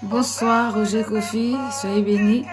Bonsoir Roger Kofi, soyez bénis.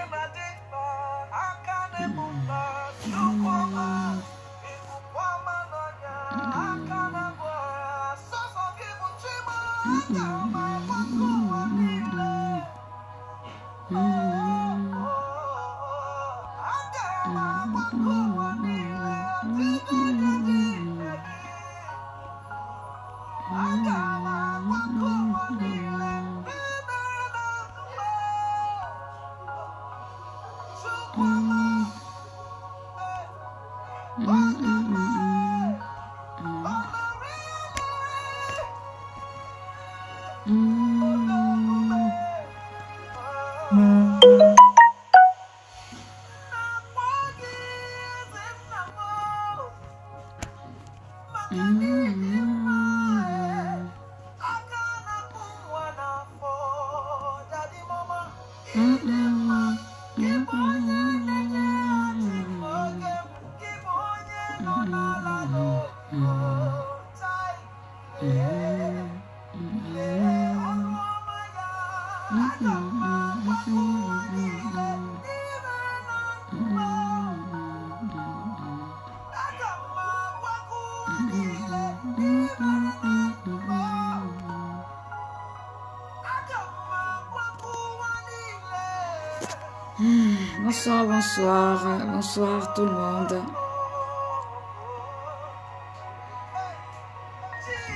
Bonsoir, bonsoir, bonsoir tout le monde.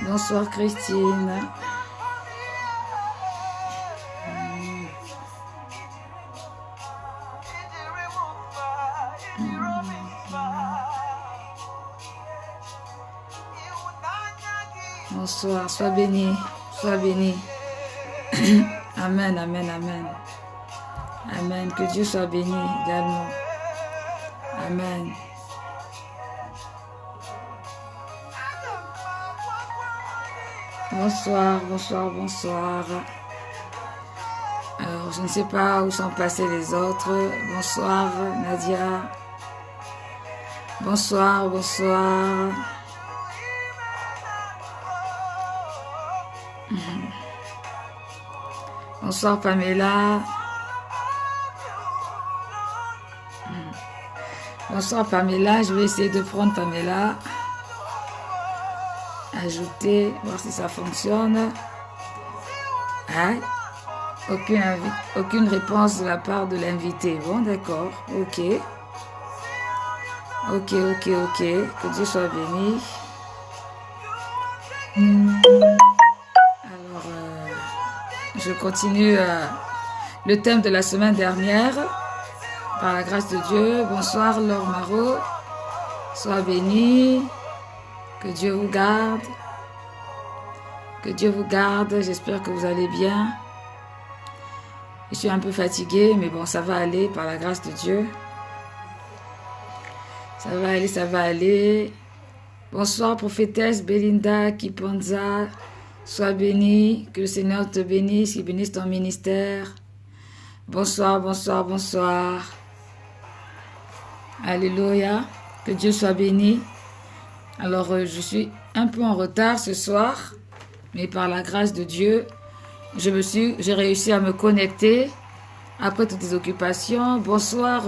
Bonsoir Christine. Bonsoir, sois béni, sois béni. Amen, amen, amen. Amen, que Dieu soit béni également. Amen. Bonsoir, bonsoir, bonsoir. Alors, je ne sais pas où sont passés les autres. Bonsoir, Nadia. Bonsoir, bonsoir. Bonsoir, Pamela. Bonsoir Pamela, je vais essayer de prendre Pamela. Ajouter, voir si ça fonctionne. Ah, aucune réponse de la part de l'invité. Bon, d'accord, ok. Ok. Que Dieu soit béni. Alors, je continue le thème de la semaine dernière. Par la grâce de Dieu, bonsoir Laure Marot, sois béni, que Dieu vous garde, j'espère que vous allez bien. Je suis un peu fatiguée, mais bon, ça va aller par la grâce de Dieu. Ça va aller. Bonsoir prophétesse Belinda Kiponza, sois bénie, que le Seigneur te bénisse, qu'il bénisse ton ministère. Bonsoir. Alléluia, que Dieu soit béni. Alors, je suis un peu en retard ce soir, mais par la grâce de Dieu, j'ai réussi à me connecter après toutes les occupations. Bonsoir,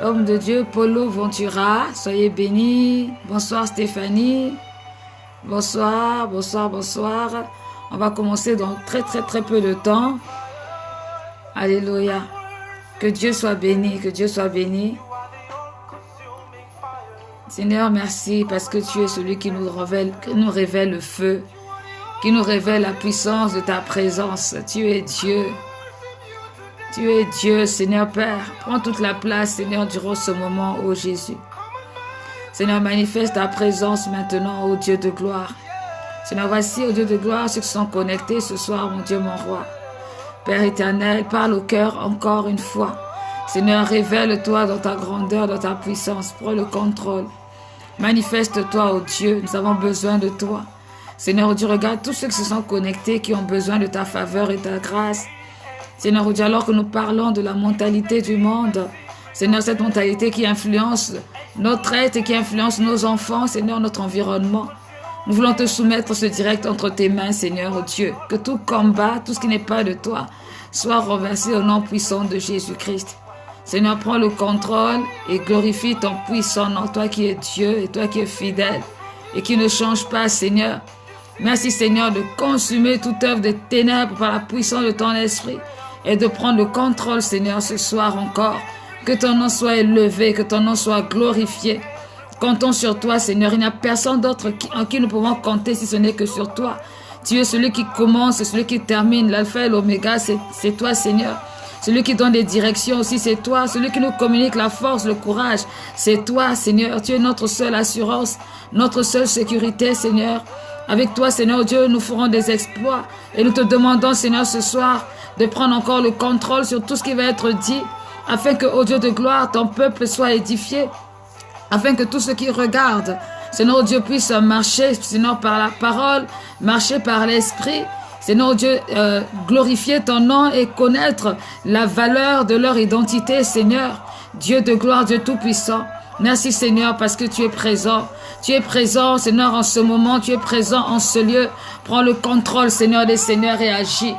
homme de Dieu, Polo Ventura, soyez bénis. Bonsoir, Stéphanie. Bonsoir. On va commencer dans très peu de temps. Alléluia. Que Dieu soit béni, Seigneur, merci parce que tu es celui qui nous révèle le feu, qui nous révèle la puissance de ta présence. Tu es Dieu, Seigneur Père. Prends toute la place, Seigneur, durant ce moment, ô Jésus. Seigneur, manifeste ta présence maintenant, ô Dieu de gloire. Seigneur, voici, ô Dieu de gloire, ceux qui sont connectés ce soir, mon Dieu, mon roi. Père éternel, parle au cœur encore une fois. Seigneur, révèle-toi dans ta grandeur, dans ta puissance. Prends le contrôle. Manifeste-toi, oh Dieu, nous avons besoin de toi. Seigneur, oh Dieu, regarde tous ceux qui se sont connectés, qui ont besoin de ta faveur et ta grâce. Seigneur, oh Dieu, alors que nous parlons de la mentalité du monde, Seigneur, cette mentalité qui influence notre être et qui influence nos enfants, Seigneur, notre environnement. Nous voulons te soumettre ce direct entre tes mains, Seigneur, oh Dieu. Que tout combat, tout ce qui n'est pas de toi, soit renversé au nom puissant de Jésus-Christ. Seigneur, prends le contrôle et glorifie ton puissant nom, toi qui es Dieu et toi qui es fidèle et qui ne change pas, Seigneur. Merci, Seigneur, de consumer toute œuvre des ténèbres par la puissance de ton esprit et de prendre le contrôle, Seigneur, ce soir encore. Que ton nom soit élevé, que ton nom soit glorifié. Comptons sur toi, Seigneur. Il n'y a personne d'autre en qui nous pouvons compter si ce n'est que sur toi. Tu es celui qui commence et celui qui termine. L'alpha et l'oméga, c'est toi, Seigneur. Celui qui donne des directions aussi, c'est toi. Celui qui nous communique la force, le courage, c'est toi, Seigneur. Tu es notre seule assurance, notre seule sécurité, Seigneur. Avec toi, Seigneur Dieu, nous ferons des exploits. Et nous te demandons, Seigneur, ce soir, de prendre encore le contrôle sur tout ce qui va être dit, afin que, ô Dieu de gloire, ton peuple soit édifié, afin que tous ceux qui regardent, Seigneur Dieu, puissent marcher, Seigneur, par la parole, marcher par l'esprit, Seigneur Dieu, glorifier ton nom et connaître la valeur de leur identité, Seigneur, Dieu de gloire, Dieu tout-puissant. Merci, Seigneur, parce que tu es présent. Tu es présent, Seigneur, en ce moment, tu es présent en ce lieu. Prends le contrôle, Seigneur des seigneurs, et agis.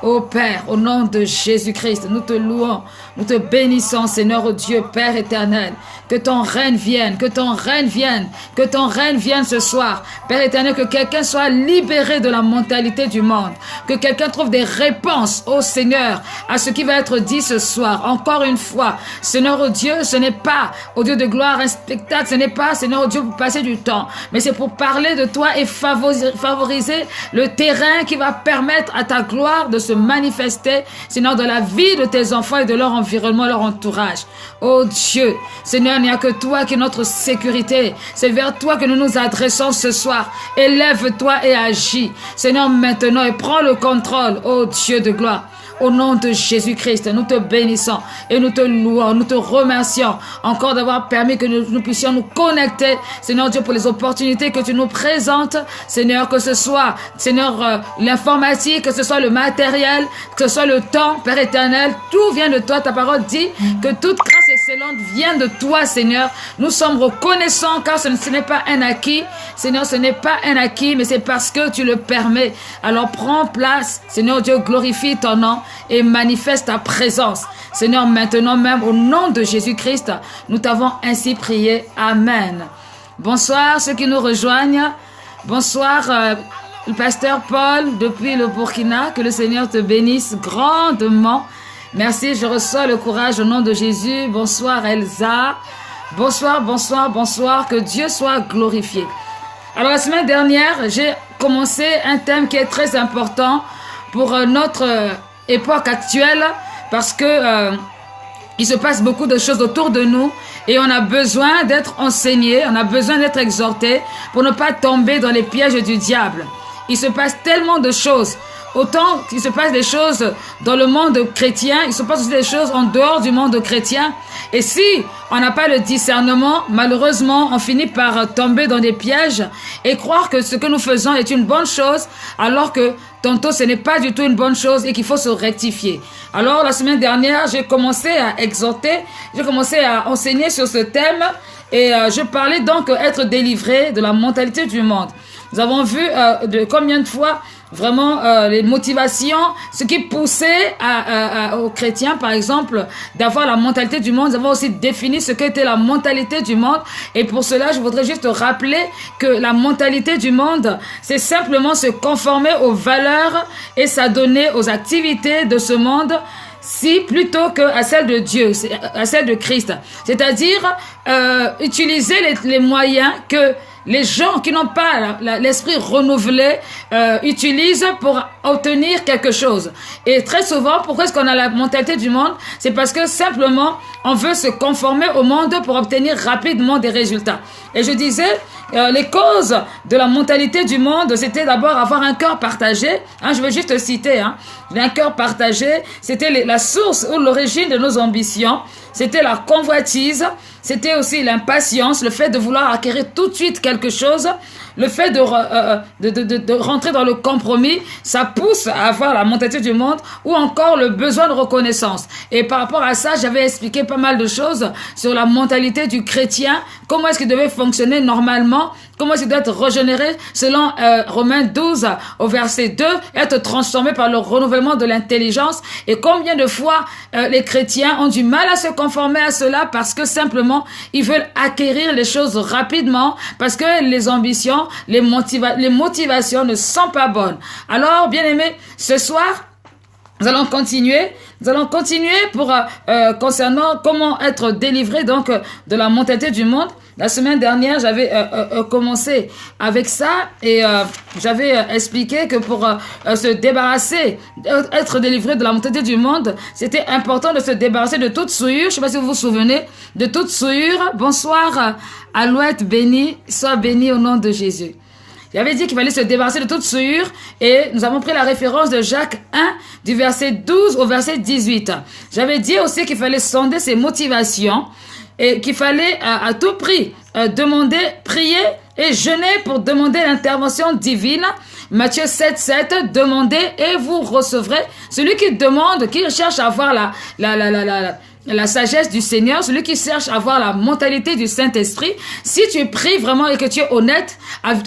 Ô Père, au nom de Jésus-Christ, nous te louons, nous te bénissons, Seigneur, ô Dieu, Père éternel. Que ton règne vienne, que ton règne vienne, que ton règne vienne ce soir. Père éternel, que quelqu'un soit libéré de la mentalité du monde. Que quelqu'un trouve des réponses, ô Seigneur, à ce qui va être dit ce soir. Encore une fois, Seigneur, ô Dieu, ce n'est pas, ô Dieu de gloire, un spectacle. Ce n'est pas, Seigneur, ô Dieu, pour passer du temps. Mais c'est pour parler de toi et favoriser le terrain qui va permettre à ta gloire de se manifester, Seigneur, dans la vie de tes enfants et de leur environnement, leur entourage. Oh Dieu, Seigneur, il n'y a que toi qui est notre sécurité. C'est vers toi que nous nous adressons ce soir. Élève-toi et agis, Seigneur, maintenant, et prends le contrôle, oh Dieu de gloire. Au nom de Jésus-Christ, nous te bénissons et nous te louons, nous te remercions encore d'avoir permis que nous puissions nous connecter, Seigneur Dieu, pour les opportunités que tu nous présentes, Seigneur, que ce soit, Seigneur, l'informatique, que ce soit le matériel, que ce soit le temps, Père éternel, tout vient de toi. Ta parole dit que toute grâce excellente vient de toi, Seigneur. Nous sommes reconnaissants car ce n'est pas un acquis, Seigneur, ce n'est pas un acquis, mais c'est parce que tu le permets. Alors prends place, Seigneur Dieu, glorifie ton nom et manifeste ta présence. Seigneur, maintenant même, au nom de Jésus-Christ, nous t'avons ainsi prié. Amen. Bonsoir ceux qui nous rejoignent. Bonsoir le pasteur Paul depuis le Burkina. Que le Seigneur te bénisse grandement. Merci, je reçois le courage au nom de Jésus. Bonsoir Elsa. Bonsoir, bonsoir, bonsoir. Que Dieu soit glorifié. Alors la semaine dernière, j'ai commencé un thème qui est très important pour notre époque actuelle, parce que il se passe beaucoup de choses autour de nous et on a besoin d'être enseigné, on a besoin d'être exhorté pour ne pas tomber dans les pièges du diable. Il se passe tellement de choses. Autant qu'il se passe des choses dans le monde chrétien, il se passe aussi des choses en dehors du monde chrétien. Et si on n'a pas le discernement, malheureusement, on finit par tomber dans des pièges et croire que ce que nous faisons est une bonne chose, alors que tantôt ce n'est pas du tout une bonne chose et qu'il faut se rectifier. Alors la semaine dernière, j'ai commencé à exhorter, j'ai commencé à enseigner sur ce thème et je parlais donc être délivré de la mentalité du monde. Nous avons vu de combien de fois vraiment les motivations, ce qui poussait aux chrétiens, par exemple, d'avoir la mentalité du monde. Nous avons aussi défini ce qu'était la mentalité du monde. Et pour cela, je voudrais juste rappeler que la mentalité du monde, c'est simplement se conformer aux valeurs et s'adonner aux activités de ce monde, si plutôt qu'à celle de Dieu, à celle de Christ. C'est-à-dire utiliser les moyens que les gens qui n'ont pas l'esprit renouvelé utilisent pour obtenir quelque chose. Et très souvent, pourquoi est-ce qu'on a la mentalité du monde? C'est parce que simplement, on veut se conformer au monde pour obtenir rapidement des résultats. Et je disais, les causes de la mentalité du monde, c'était d'abord avoir un cœur partagé. Je veux juste citer, un cœur partagé, c'était la source ou l'origine de nos ambitions. c'était la convoitise, c'était aussi l'impatience, le fait de vouloir acquérir tout de suite quelque chose, le fait de rentrer dans le compromis, ça pousse à avoir la mentalité du monde ou encore le besoin de reconnaissance. Et par rapport à ça, j'avais expliqué pas mal de choses sur la mentalité du chrétien, comment est-ce qu'il devait fonctionner normalement, comment est-ce qu'il doit être régénéré selon Romains 12 au verset 2, être transformé par le renouvellement de l'intelligence. Et combien de fois les chrétiens ont du mal à se conformer à cela parce que simplement ils veulent acquérir les choses rapidement, parce que les ambitions, les motivations ne sont pas bonnes. Alors, bien aimés, ce soir, nous allons continuer pour concernant comment être délivré donc de la mentalité du monde. La semaine dernière, j'avais commencé avec ça et j'avais expliqué que pour se débarrasser, être délivré de la mentalité du monde, c'était important de se débarrasser de toute souillure. Je ne sais pas si vous vous souvenez de toute souillure. Bonsoir, Alouette béni, sois béni au nom de Jésus. J'avais dit qu'il fallait se débarrasser de toute souillure et nous avons pris la référence de Jacques 1 du verset 12 au verset 18. J'avais dit aussi qu'il fallait sonder ses motivations et qu'il fallait à tout prix demander, prier et jeûner pour demander l'intervention divine. Matthieu 7:7, demandez et vous recevrez. Celui qui demande, qui cherche à avoir la sagesse du Seigneur, celui qui cherche à avoir la mentalité du Saint-Esprit, si tu pries vraiment et que tu es honnête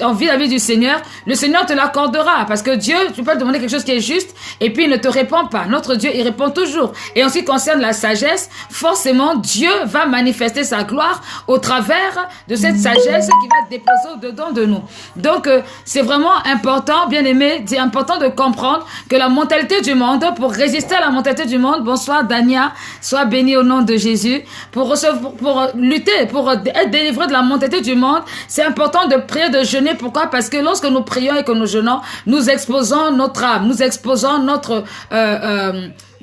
en vis-à-vis du Seigneur, le Seigneur te l'accordera. Parce que Dieu, tu peux demander quelque chose qui est juste et puis il ne te répond pas. Notre Dieu, il répond toujours. Et en ce qui concerne la sagesse, forcément, Dieu va manifester sa gloire au travers de cette sagesse qui va déposer au-dedans de nous. Donc, c'est vraiment important, bien aimé, c'est important de comprendre que la mentalité du monde, pour résister à la mentalité du monde, bonsoir Dania, sois béni au nom de Jésus, pour lutter, pour être délivré de la mentalité du monde, c'est important de prier, de jeûner. Pourquoi? Parce que lorsque nous prions et que nous jeûnons, nous exposons notre âme, nous exposons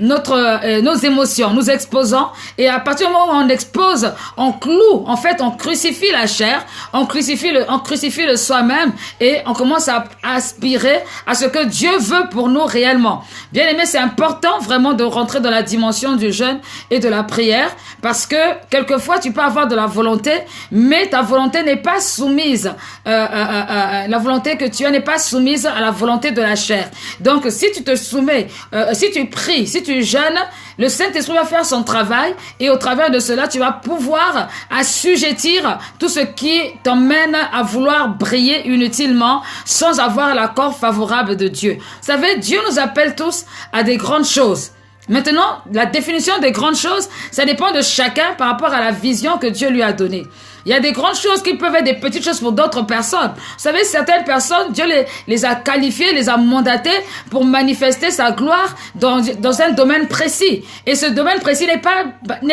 nos émotions, nous exposons, et à partir du moment où on expose, on cloue, en fait, on crucifie la chair, on crucifie le soi-même, et on commence à aspirer à ce que Dieu veut pour nous réellement. Bien aimé, c'est important vraiment de rentrer dans la dimension du jeûne et de la prière, parce que quelquefois tu peux avoir de la volonté, mais ta volonté n'est pas soumise, la volonté que tu as n'est pas soumise à la volonté de la chair. Donc, si tu te soumets, si tu pries, si tu jeûnes, le Saint-Esprit va faire son travail et au travers de cela, tu vas pouvoir assujettir tout ce qui t'emmène à vouloir briller inutilement sans avoir l'accord favorable de Dieu. Vous savez, Dieu nous appelle tous à des grandes choses. Maintenant, la définition des grandes choses, ça dépend de chacun par rapport à la vision que Dieu lui a donnée. Il y a des grandes choses qui peuvent être des petites choses pour d'autres personnes. Vous savez, certaines personnes, Dieu les a qualifiées, les a mandatées pour manifester sa gloire dans un domaine précis. Et ce domaine précis n'est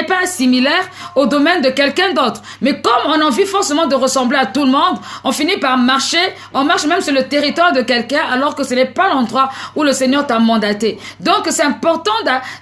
pas similaire au domaine de quelqu'un d'autre. Mais comme on a envie forcément de ressembler à tout le monde, on finit par marcher, on marche même sur le territoire de quelqu'un alors que ce n'est pas l'endroit où le Seigneur t'a mandaté. Donc, c'est important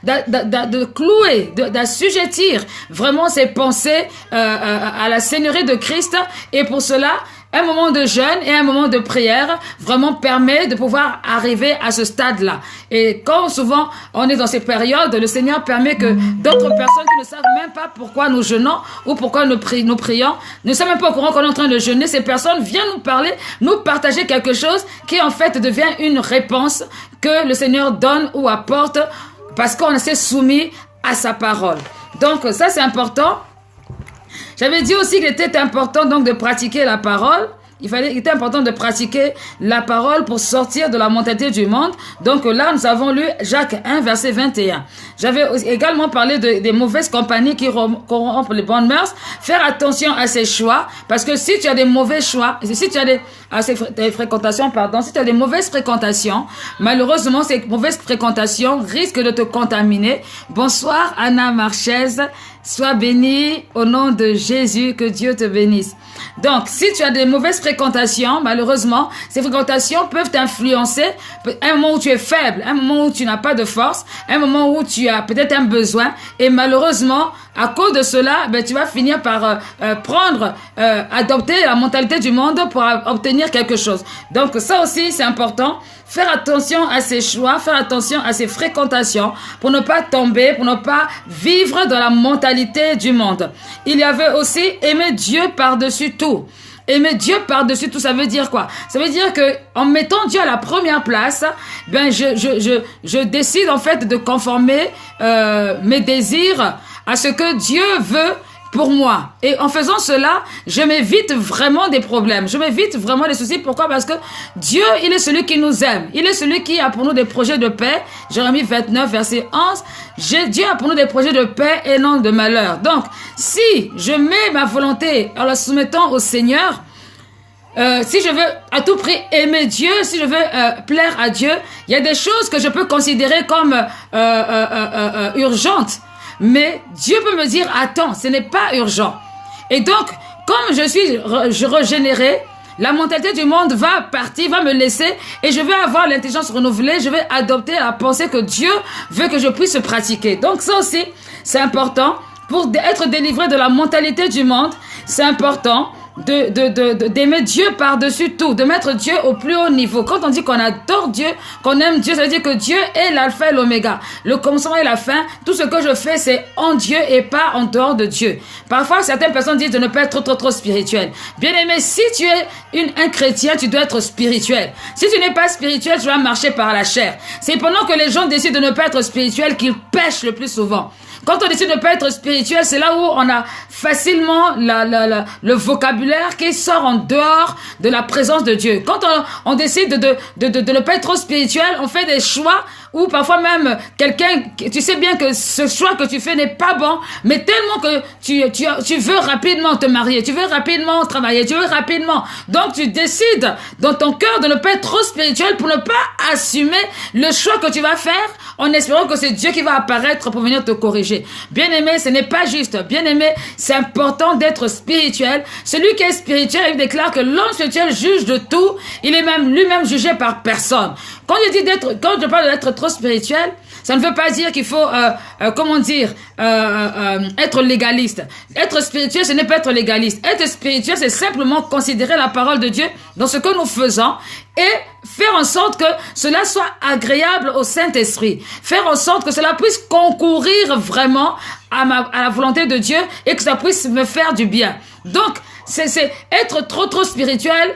de clouer, d'assujettir vraiment ses pensées à la Seigneurie de Christ, et pour cela, un moment de jeûne et un moment de prière vraiment permet de pouvoir arriver à ce stade-là. Et comme souvent on est dans ces périodes, le Seigneur permet que d'autres personnes qui ne savent même pas pourquoi nous jeûnons ou pourquoi nous prions, ne savent même pas au courant qu'on est en train de jeûner, ces personnes viennent nous parler, nous partager quelque chose qui en fait devient une réponse que le Seigneur donne ou apporte parce qu'on s'est soumis à sa parole. Donc ça c'est important. J'avais dit aussi qu'il était important donc de pratiquer la parole. Il était important de pratiquer la parole pour sortir de la mentalité du monde. Donc là, nous avons lu Jacques 1, verset 21. J'avais également parlé des mauvaises compagnies qui corrompent les bonnes mœurs. Faire attention à ses choix, parce que si tu as des mauvais choix, si tu as des fréquentations, si tu as des mauvaises fréquentations, malheureusement, ces mauvaises fréquentations risquent de te contaminer. Bonsoir, Anna Marchez. Sois bénie au nom de Jésus, que Dieu te bénisse. Donc, si tu as des mauvaises fréquentations, malheureusement, ces fréquentations peuvent t'influencer à un moment où tu es faible, à un moment où tu n'as pas de force, à un moment où tu as peut-être un besoin. Et malheureusement, à cause de cela, tu vas finir par adopter la mentalité du monde pour obtenir quelque chose. Donc, ça aussi, c'est important. Faire attention à ses choix, faire attention à ses fréquentations pour ne pas tomber, pour ne pas vivre dans la mentalité mentalité du monde. Il y avait aussi aimer Dieu par-dessus tout. Aimer Dieu par-dessus tout, ça veut dire quoi? Ça veut dire que en mettant Dieu à la première place, ben je décide en fait de conformer mes désirs à ce que Dieu veut pour moi. Et en faisant cela, je m'évite vraiment des problèmes. Je m'évite vraiment des soucis. Pourquoi? Parce que Dieu, il est celui qui nous aime. Il est celui qui a pour nous des projets de paix. Jérémie 29, verset 11. Dieu a pour nous des projets de paix et non de malheur. Donc, si je mets ma volonté en la soumettant au Seigneur, si je veux à tout prix aimer Dieu, si je veux plaire à Dieu, il y a des choses que je peux considérer comme urgentes. Mais Dieu peut me dire, attends, ce n'est pas urgent. Et donc, comme je suis régénéré, la mentalité du monde va partir, va me laisser et je vais avoir l'intelligence renouvelée, je vais adopter la pensée que Dieu veut que je puisse pratiquer. Donc ça aussi, c'est important. Pour être délivré de la mentalité du monde, c'est important d'aimer Dieu par-dessus tout, de mettre Dieu au plus haut niveau. Quand on dit qu'on adore Dieu, qu'on aime Dieu, ça veut dire que Dieu est l'alpha et l'oméga, le commencement et la fin. Tout ce que je fais, c'est en Dieu et pas en dehors de Dieu. Parfois, certaines personnes disent de ne pas être trop spirituel. Bien aimé, si tu es un chrétien, tu dois être spirituel. Si tu n'es pas spirituel, tu vas marcher par la chair. C'est pendant que les gens décident de ne pas être spirituels qu'ils pêchent le plus souvent. Quand on décide de ne pas être spirituel, c'est là où on a facilement le vocabulaire qui sort en dehors de la présence de Dieu. Quand on décide de ne pas être trop spirituel, on fait des choix ou parfois même quelqu'un, tu sais bien que ce choix que tu fais n'est pas bon, mais tellement que tu veux rapidement te marier, tu veux rapidement travailler, tu veux rapidement. Donc tu décides dans ton cœur de ne pas être trop spirituel pour ne pas assumer le choix que tu vas faire en espérant que c'est Dieu qui va apparaître pour venir te corriger. Bien aimé, ce n'est pas juste. Bien aimé, c'est important d'être spirituel. Celui qui est spirituel, il déclare que l'homme spirituel juge de tout. Il est même lui-même jugé par personne. Quand je parle d'être trop spirituel, ça ne veut pas dire qu'il faut, être légaliste. Être spirituel, ce n'est pas être légaliste. Être spirituel, c'est simplement considérer la parole de Dieu dans ce que nous faisons et faire en sorte que cela soit agréable au Saint-Esprit. Faire en sorte que cela puisse concourir vraiment à la volonté de Dieu et que ça puisse me faire du bien. Donc, c'est être trop spirituel.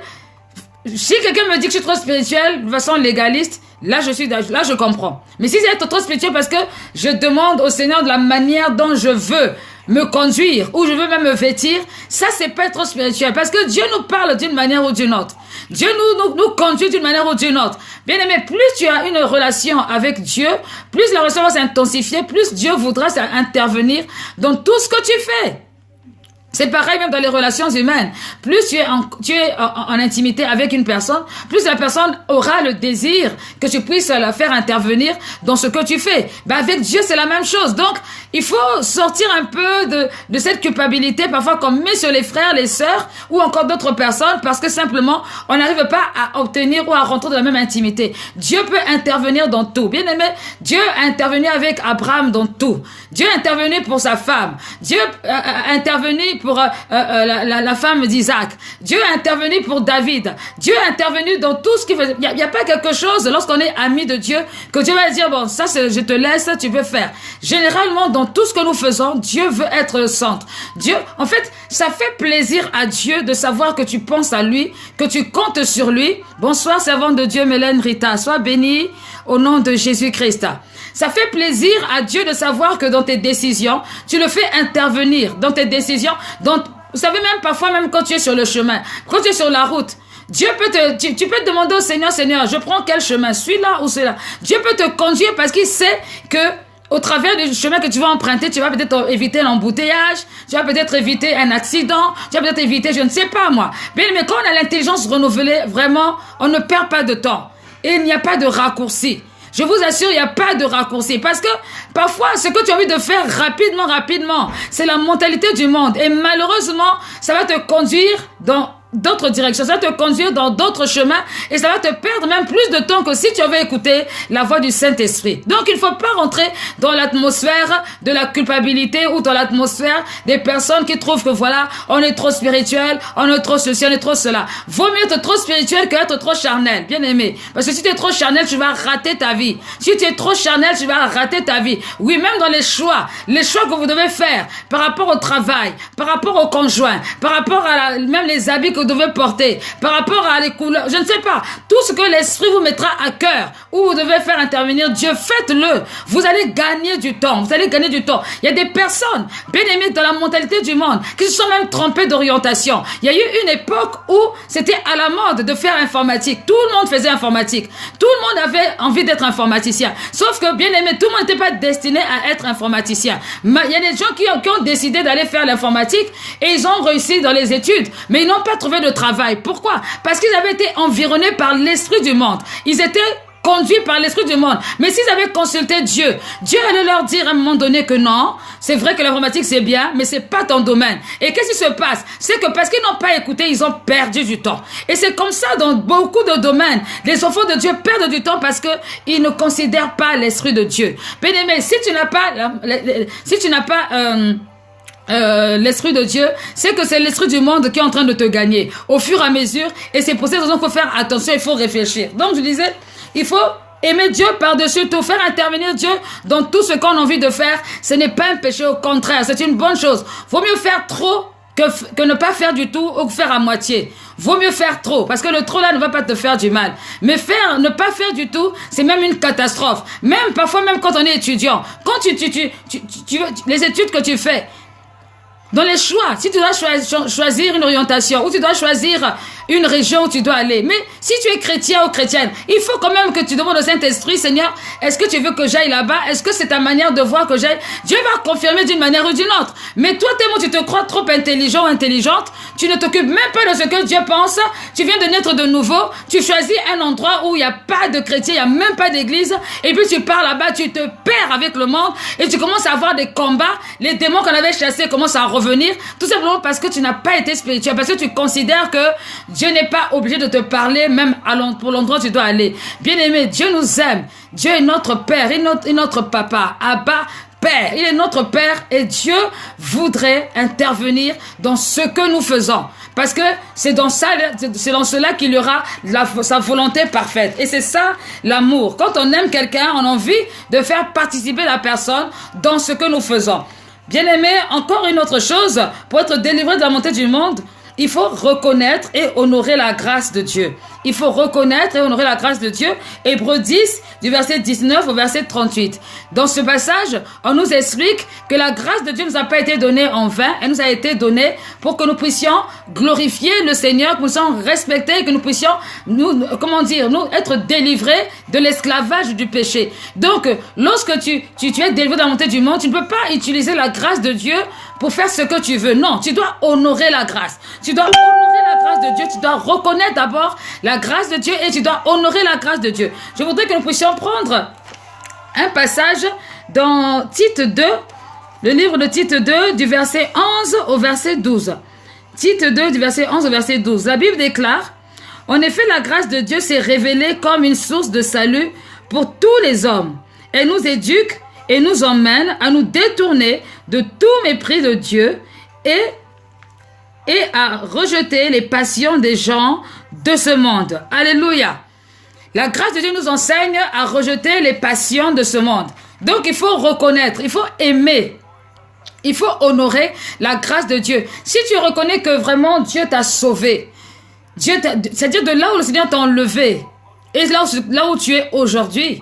Si quelqu'un me dit que je suis trop spirituel de façon légaliste, là je comprends. Mais si c'est être trop spirituel parce que je demande au Seigneur de la manière dont je veux me conduire ou je veux même me vêtir, ça c'est pas être trop spirituel parce que Dieu nous parle d'une manière ou d'une autre. Dieu nous conduit d'une manière ou d'une autre. Bien aimé, plus tu as une relation avec Dieu, plus la relation va s'intensifier, plus Dieu voudra intervenir dans tout ce que tu fais. C'est pareil même dans les relations humaines. Plus tu es en intimité avec une personne, plus la personne aura le désir que tu puisses la faire intervenir dans ce que tu fais. Ben avec Dieu, c'est la même chose. Donc, il faut sortir un peu de cette culpabilité parfois qu'on met sur les frères, les sœurs ou encore d'autres personnes parce que simplement, on n'arrive pas à obtenir ou à rentrer dans la même intimité. Dieu peut intervenir dans tout. Bien aimé, Dieu a intervenu avec Abraham dans tout. Dieu a intervenu pour sa femme. Dieu a intervenu pour la femme d'Isaac. Dieu a intervenu pour David. Dieu a intervenu dans tout ce qu'il faisait. Il n'y a pas quelque chose, lorsqu'on est ami de Dieu, que Dieu va dire, bon, ça, je te laisse, tu peux faire. Généralement, dans tout ce que nous faisons, Dieu veut être le centre. Dieu, en fait, ça fait plaisir à Dieu de savoir que tu penses à lui, que tu comptes sur lui. Bonsoir, servante de Dieu, Mélène Rita. Sois bénie au nom de Jésus-Christ. Ça fait plaisir à Dieu de savoir que dans tes décisions, tu le fais intervenir dans tes décisions. Vous savez même parfois, même quand tu es sur le chemin, quand tu es sur la route, Dieu peut tu peux te demander au Seigneur, Seigneur, je prends quel chemin, celui-là ou celui-là. Dieu peut te conduire parce qu'il sait que au travers du chemin que tu vas emprunter, tu vas peut-être éviter l'embouteillage, tu vas peut-être éviter un accident, tu vas peut-être éviter, je ne sais pas moi. Mais quand on a l'intelligence renouvelée, vraiment, on ne perd pas de temps. Et il n'y a pas de raccourci. Je vous assure, il n'y a pas de raccourci. Parce que parfois, ce que tu as envie de faire rapidement, c'est la mentalité du monde. Et malheureusement, ça va te conduire dans d'autres directions, ça va te conduire dans d'autres chemins et ça va te perdre même plus de temps que si tu avais écouté la voix du Saint-Esprit. Donc, il ne faut pas rentrer dans l'atmosphère de la culpabilité ou dans l'atmosphère des personnes qui trouvent que voilà, on est trop spirituel, on est trop ceci, on est trop cela. Vaut mieux être trop spirituel qu'être trop charnel, bien aimé. Parce que si tu es trop charnel, tu vas rater ta vie. Si tu es trop charnel, tu vas rater ta vie. Oui, même dans les choix que vous devez faire par rapport au travail, par rapport au conjoint, par rapport à même les habits que vous devez porter, par rapport à les couleurs, je ne sais pas, tout ce que l'Esprit vous mettra à cœur, où vous devez faire intervenir Dieu, faites-le. Vous allez gagner du temps, vous allez gagner du temps. Il y a des personnes, bien aimées dans la mentalité du monde, qui se sont même trompées d'orientation. Il y a eu une époque où c'était à la mode de faire informatique. Tout le monde faisait informatique. Tout le monde avait envie d'être informaticien. Sauf que, bien aimé, tout le monde n'était pas destiné à être informaticien. Mais il y a des gens qui ont décidé d'aller faire l'informatique et ils ont réussi dans les études, mais ils n'ont pas trouvé de travail. Pourquoi? Parce qu'ils avaient été environnés par l'esprit du monde. Ils étaient conduits par l'esprit du monde. Mais s'ils avaient consulté Dieu, Dieu allait leur dire à un moment donné que non, c'est vrai que l'informatique c'est bien, mais c'est pas ton domaine. Et qu'est-ce qui se passe? C'est que parce qu'ils n'ont pas écouté, ils ont perdu du temps. Et c'est comme ça dans beaucoup de domaines. Les enfants de Dieu perdent du temps parce que ils ne considèrent pas l'esprit de Dieu. Bien-aimé, si tu n'as pas l'esprit de Dieu, c'est que c'est l'esprit du monde qui est en train de te gagner au fur et à mesure, et c'est pour cette raison qu'il faut faire attention, il faut réfléchir. Donc je disais, il faut aimer Dieu par-dessus tout, faire intervenir Dieu dans tout ce qu'on a envie de faire. Ce n'est pas un péché, au contraire, c'est une bonne chose. Vaut mieux faire trop que ne pas faire du tout ou faire à moitié. Vaut mieux faire trop, parce que le trop là ne va pas te faire du mal. Mais ne pas faire du tout, c'est même une catastrophe. Même parfois, même quand on est étudiant, quand les études que tu fais, dans les choix, si tu dois choisir une orientation ou tu dois choisir une région où tu dois aller, mais si tu es chrétien ou chrétienne, il faut quand même que tu demandes au Saint-Esprit, Seigneur, est-ce que tu veux que j'aille là-bas? Est-ce que c'est ta manière de voir que j'aille? Dieu va confirmer d'une manière ou d'une autre. Mais toi, tellement tu te crois trop intelligent ou intelligente, tu ne t'occupes même pas de ce que Dieu pense. Tu viens de naître de nouveau, tu choisis un endroit où il n'y a pas de chrétiens, il n'y a même pas d'église, et puis tu pars là-bas, tu te perds avec le monde, et tu commences à avoir des combats, les démons qu'on avait chassés commencent à revenir, tout simplement parce que tu n'as pas été spirituel, parce que tu considères que Dieu n'est pas obligé de te parler même pour l'endroit où tu dois aller. Bien aimé, Dieu nous aime. Dieu est notre Père, il est notre Papa. Abba, Père, il est notre Père et Dieu voudrait intervenir dans ce que nous faisons. Parce que c'est dans cela qu'il y aura sa volonté parfaite. Et c'est ça l'amour. Quand on aime quelqu'un, on a envie de faire participer la personne dans ce que nous faisons. Bien aimé, encore une autre chose, pour être délivré de la montée du monde, il faut reconnaître et honorer la grâce de Dieu. Il faut reconnaître et honorer la grâce de Dieu. Hébreux 10, du verset 19 au verset 38. Dans ce passage, on nous explique que la grâce de Dieu ne nous a pas été donnée en vain. Elle nous a été pour que nous puissions glorifier le Seigneur, que nous puissions respecter, que nous puissions, nous être délivrés de l'esclavage du péché. Donc, lorsque tu es délivré de la montée du monde, tu ne peux pas utiliser la grâce de Dieu pour faire ce que tu veux. Non, tu dois honorer la grâce. Tu dois honorer la grâce de Dieu. Tu dois reconnaître d'abord la grâce de Dieu et tu dois honorer la grâce de Dieu. Je voudrais que nous puissions prendre un passage dans Tite 2, le livre de Tite 2, du verset 11 au verset 12. Tite 2, du verset 11 au verset 12. La Bible déclare, « En effet, la grâce de Dieu s'est révélée comme une source de salut pour tous les hommes. Elle nous éduque et nous emmène à nous détourner de tout mépris de Dieu et à rejeter les passions des gens de ce monde. » Alléluia. La grâce de Dieu nous enseigne à rejeter les passions de ce monde. Donc il faut reconnaître, il faut aimer, il faut honorer la grâce de Dieu. Si tu reconnais que vraiment Dieu t'a sauvé, c'est-à-dire de là où le Seigneur t'a enlevé, et là où tu es aujourd'hui,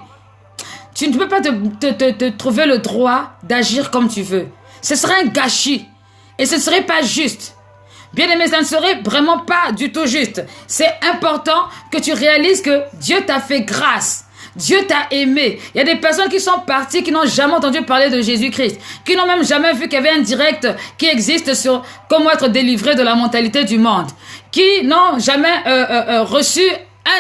tu ne peux pas te trouver le droit d'agir comme tu veux. Ce serait un gâchis. Et ce ne serait pas juste. Bien aimé, ça ne serait vraiment pas du tout juste. C'est important que tu réalises que Dieu t'a fait grâce. Dieu t'a aimé. Il y a des personnes qui sont parties, qui n'ont jamais entendu parler de Jésus-Christ, qui n'ont même jamais vu qu'il y avait un direct qui existe sur comment être délivré de la mentalité du monde, qui n'ont jamais reçu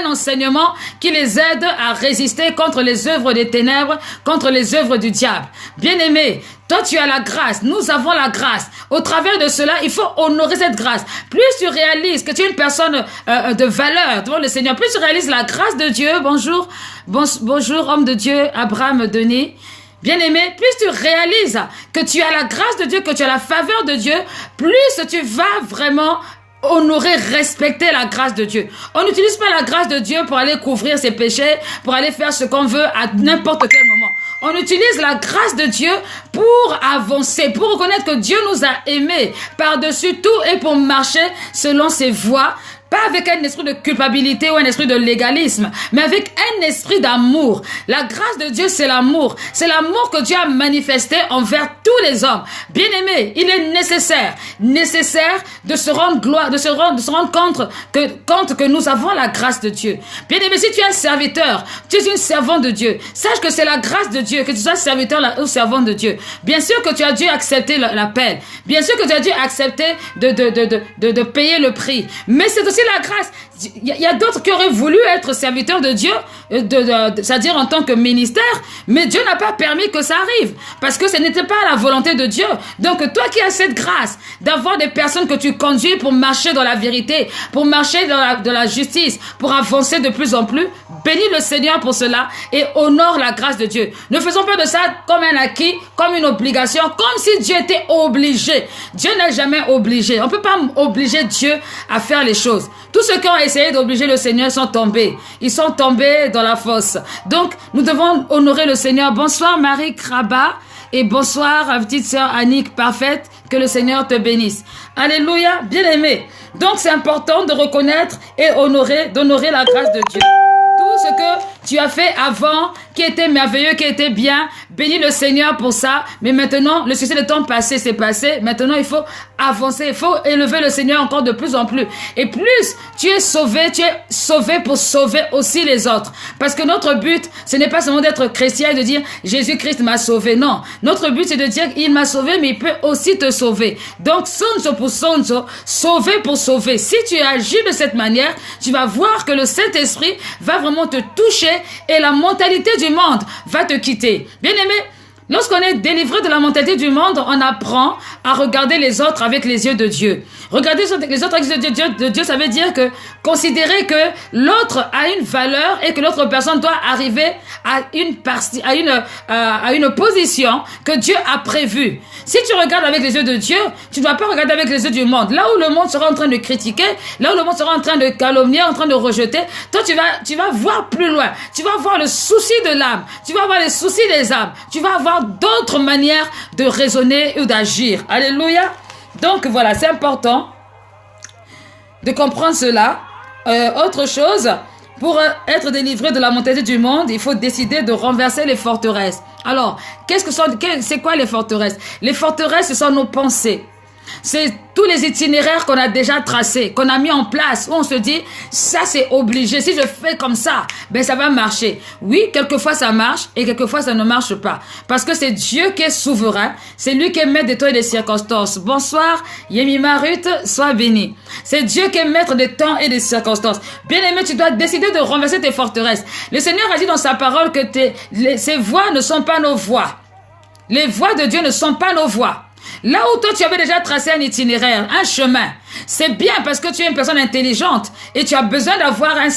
un enseignement qui les aide à résister contre les œuvres des ténèbres, contre les œuvres du diable. Bien-aimé, Toi, tu as la grâce. Nous avons la grâce. Au travers de cela, il faut honorer cette grâce. Plus tu réalises que tu es une personne de valeur devant le Seigneur, plus tu réalises la grâce de Dieu. Bonjour, bonjour, homme de Dieu, Abraham Denis. Bien-aimé, plus tu réalises que tu as la grâce de Dieu, que tu as la faveur de Dieu, plus tu vas vraiment honorer, respecter la grâce de Dieu. On n'utilise pas la grâce de Dieu pour aller couvrir ses péchés, pour aller faire ce qu'on veut à n'importe quel moment. On utilise la grâce de Dieu pour avancer, pour reconnaître que Dieu nous a aimés par-dessus tout et pour marcher selon ses voies. Pas avec un esprit de culpabilité ou un esprit de légalisme, mais avec un esprit d'amour. La grâce de Dieu, c'est l'amour. C'est l'amour que Dieu a manifesté envers tous les hommes. Bien-aimés, il est nécessaire de se rendre gloire, de se rendre compte que nous avons la grâce de Dieu. Bien-aimé, si tu es un serviteur, tu es une servante de Dieu, sache que c'est la grâce de Dieu, que tu sois serviteur ou servante de Dieu. Bien sûr que tu as dû accepter l'appel. Bien sûr que tu as dû accepter de payer le prix. Mais c'est aussi la grâce. Il y a d'autres qui auraient voulu être serviteurs de Dieu, c'est-à-dire en tant que ministère, mais Dieu n'a pas permis que ça arrive, parce que ce n'était pas la volonté de Dieu. Donc toi qui as cette grâce d'avoir des personnes que tu conduis pour marcher dans la vérité, pour marcher dans la justice, pour avancer de plus en plus, bénis le Seigneur pour cela et honore la grâce de Dieu. Ne faisons pas de ça comme un acquis, comme une obligation, comme si Dieu était obligé. Dieu n'est jamais obligé. On ne peut pas obliger Dieu à faire les choses. Tous ceux qui ont essayé d'obliger le Seigneur sont tombés. Ils sont tombés dans la fosse. Donc, nous devons honorer le Seigneur. Bonsoir Marie Kraba et bonsoir petite sœur Annick Parfaite. Que le Seigneur te bénisse. Alléluia, bien-aimé. Donc, c'est important de reconnaître et d'honorer la grâce de Dieu. Tout ce que tu as fait avant, qui était merveilleux, qui était bien, bénis le Seigneur pour ça. Mais maintenant, le succès de temps passé, c'est passé. Maintenant, il faut avancer, il faut élever le Seigneur encore de plus en plus. Et plus tu es sauvé pour sauver aussi les autres. Parce que notre but, ce n'est pas seulement d'être chrétien et de dire Jésus-Christ m'a sauvé. Non, notre but, c'est de dire il m'a sauvé, mais il peut aussi te sauver. Donc, sonzo pour sonzo, sauver pour sauver. Si tu agis de cette manière, tu vas voir que le Saint-Esprit va vraiment te toucher et la mentalité du monde va te quitter. Bien-aimé, lorsqu'on est délivré de la mentalité du monde, on apprend à regarder les autres avec les yeux de Dieu. Regarder les autres avec les yeux de Dieu, ça veut dire que considérer que l'autre a une valeur et que l'autre personne doit arriver à une position que Dieu a prévue. Si tu regardes avec les yeux de Dieu, tu ne dois pas regarder avec les yeux du monde. Là où le monde sera en train de critiquer, là où le monde sera en train de calomnier, en train de rejeter, toi tu vas voir plus loin. Tu vas voir le souci de l'âme. Tu vas voir les soucis des âmes. Tu vas avoir d'autres manières de raisonner ou d'agir. Alléluia. Donc voilà, c'est important de comprendre cela. Autre chose, pour être délivré de la mentalité du monde, il faut décider de renverser les forteresses. Alors, c'est quoi les forteresses? Les forteresses, ce sont nos pensées. C'est tous les itinéraires qu'on a déjà tracés, qu'on a mis en place, où on se dit, ça c'est obligé, si je fais comme ça, ben ça va marcher. Oui, quelquefois ça marche et quelquefois ça ne marche pas. Parce que c'est Dieu qui est souverain, c'est lui qui est maître des temps et des circonstances. Bonsoir, Yemima Ruth, sois béni. C'est Dieu qui est maître des temps et des circonstances. Bien-aimé, tu dois décider de renverser tes forteresses. Le Seigneur a dit dans sa parole que ces voies ne sont pas nos voies. Les voies de Dieu ne sont pas nos voies. Là où toi tu avais déjà tracé un itinéraire, un chemin, c'est bien parce que tu es une personne intelligente et tu as besoin d'avoir une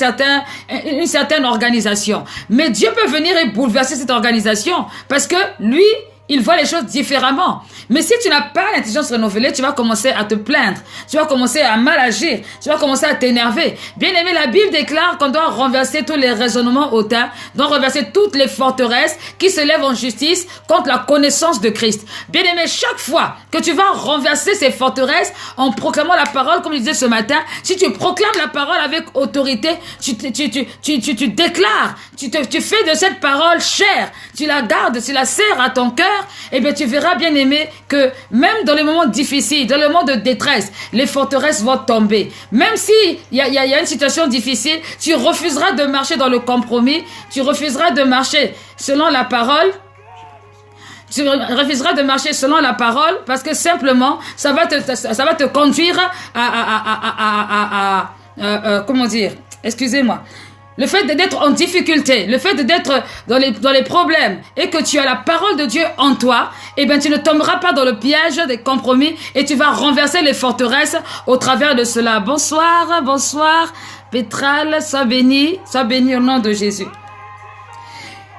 certaine organisation. Mais Dieu peut venir et bouleverser cette organisation parce que lui, il voit les choses différemment. Mais si tu n'as pas l'intelligence renouvelée, tu vas commencer à te plaindre. Tu vas commencer à mal agir. Tu vas commencer à t'énerver. Bien aimé, la Bible déclare qu'on doit renverser tous les raisonnements hautains, doit renverser toutes les forteresses qui se lèvent en justice contre la connaissance de Christ. Bien aimé, chaque fois que tu vas renverser ces forteresses en proclamant la parole, comme je disais ce matin, si tu proclames la parole avec autorité, tu déclares, tu fais de cette parole chère, tu la gardes, tu la serres à ton cœur, et bien tu verras, bien aimé, que même dans les moments difficiles, dans les moments de détresse, les forteresses vont tomber. Même si il y a une situation difficile, tu refuseras de marcher dans le compromis, tu refuseras de marcher selon la parole. Tu refuseras de marcher selon la parole parce que simplement ça va te conduire comment dire, excusez-moi, le fait d'être en difficulté, le fait d'être dans les problèmes et que tu as la parole de Dieu en toi, eh bien, tu ne tomberas pas dans le piège des compromis et tu vas renverser les forteresses au travers de cela. Bonsoir, bonsoir, Pétral, sois béni au nom de Jésus.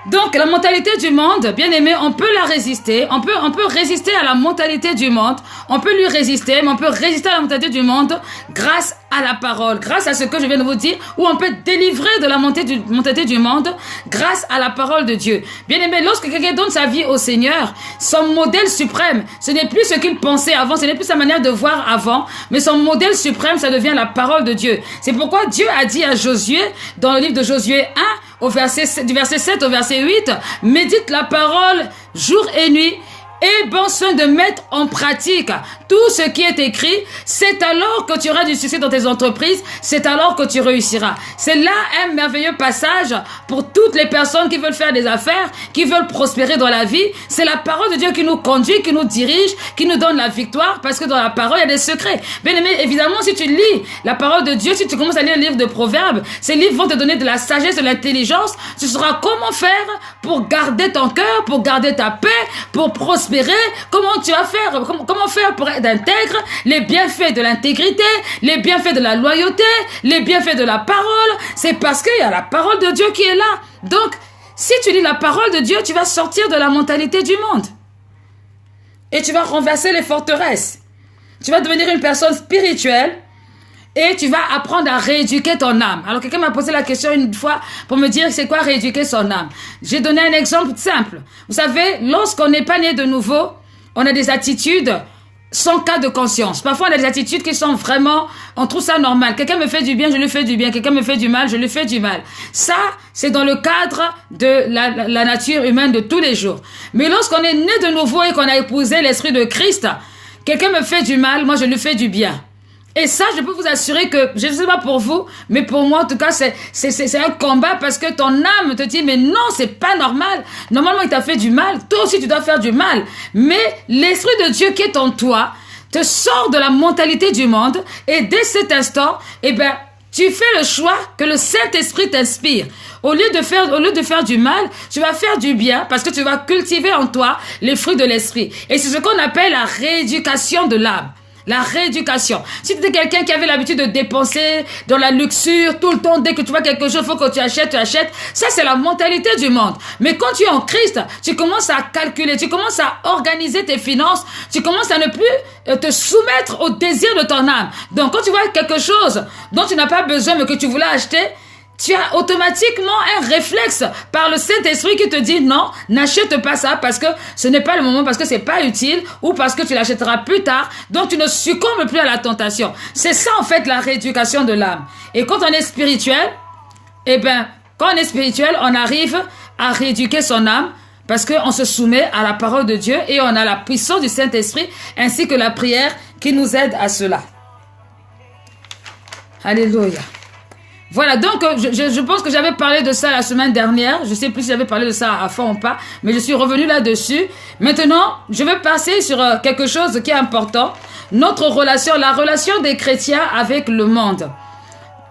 Donc, la mentalité du monde, bien aimé, on peut la résister. On peut résister à la mentalité du monde. On peut lui résister, mais on peut résister à la mentalité du monde grâce à la parole, grâce à ce que je viens de vous dire, ou on peut délivrer de la mentalité du monde grâce à la parole de Dieu. Bien aimé, lorsque quelqu'un donne sa vie au Seigneur, son modèle suprême, ce n'est plus ce qu'il pensait avant, ce n'est plus sa manière de voir avant, mais son modèle suprême, ça devient la parole de Dieu. C'est pourquoi Dieu a dit à Josué, dans le livre de Josué 1, du verset 7 au verset 8, médite la parole jour et nuit, et bon soin de mettre en pratique tout ce qui est écrit. C'est alors que tu auras du succès dans tes entreprises, c'est alors que tu réussiras. C'est là un merveilleux passage pour toutes les personnes qui veulent faire des affaires, qui veulent prospérer dans la vie. C'est la parole de Dieu qui nous conduit, qui nous dirige, qui nous donne la victoire, parce que dans la parole, il y a des secrets. Bien aimé, évidemment, si tu lis la parole de Dieu, si tu commences à lire le livre de Proverbes, ces livres vont te donner de la sagesse, de l'intelligence. Tu sauras comment faire pour garder ton cœur, pour garder ta paix, pour prospérer. Comment tu vas faire, comment faire pour être intègre, les bienfaits de l'intégrité, les bienfaits de la loyauté, les bienfaits de la parole. C'est parce qu'il y a la parole de Dieu qui est là. Donc, si tu lis la parole de Dieu, tu vas sortir de la mentalité du monde. Et tu vas renverser les forteresses. Tu vas devenir une personne spirituelle. Et tu vas apprendre à rééduquer ton âme. Alors, quelqu'un m'a posé la question une fois pour me dire c'est quoi rééduquer son âme. J'ai donné un exemple simple. Vous savez, lorsqu'on n'est pas né de nouveau, on a des attitudes sans cas de conscience. Parfois, on a des attitudes qui sont vraiment, on trouve ça normal. Quelqu'un me fait du bien, je lui fais du bien. Quelqu'un me fait du mal, je lui fais du mal. Ça, c'est dans le cadre de la nature humaine de tous les jours. Mais lorsqu'on est né de nouveau et qu'on a épousé l'esprit de Christ, quelqu'un me fait du mal, moi je lui fais du bien. Et ça, je peux vous assurer que, je ne sais pas pour vous, mais pour moi, en tout cas, c'est un combat parce que ton âme te dit, mais non, c'est pas normal. Normalement, il t'a fait du mal. Toi aussi, tu dois faire du mal. Mais l'Esprit de Dieu qui est en toi te sort de la mentalité du monde et dès cet instant, eh ben, tu fais le choix que le Saint-Esprit t'inspire. Au lieu de faire du mal, tu vas faire du bien parce que tu vas cultiver en toi les fruits de l'Esprit. Et c'est ce qu'on appelle la rééducation de l'âme. La rééducation. Si tu es quelqu'un qui avait l'habitude de dépenser dans la luxure tout le temps, dès que tu vois quelque chose, il faut que tu achètes. Ça, c'est la mentalité du monde. Mais quand tu es en Christ, tu commences à calculer, tu commences à organiser tes finances, tu commences à ne plus te soumettre au désir de ton âme. Donc, quand tu vois quelque chose dont tu n'as pas besoin, mais que tu voulais acheter, tu as automatiquement un réflexe par le Saint-Esprit qui te dit non, n'achète pas ça parce que ce n'est pas le moment, parce que c'est pas utile ou parce que tu l'achèteras plus tard. Donc tu ne succombes plus à la tentation. C'est ça en fait la rééducation de l'âme. Et quand on est spirituel, eh ben, quand on est spirituel, on arrive à rééduquer son âme parce qu'on se soumet à la parole de Dieu et on a la puissance du Saint-Esprit ainsi que la prière qui nous aide à cela. Alléluia. Voilà, donc je pense que j'avais parlé de ça la semaine dernière. Je ne sais plus si j'avais parlé de ça à fond ou pas, mais je suis revenue là-dessus. Maintenant, je vais passer sur quelque chose qui est important. Notre relation, la relation des chrétiens avec le monde.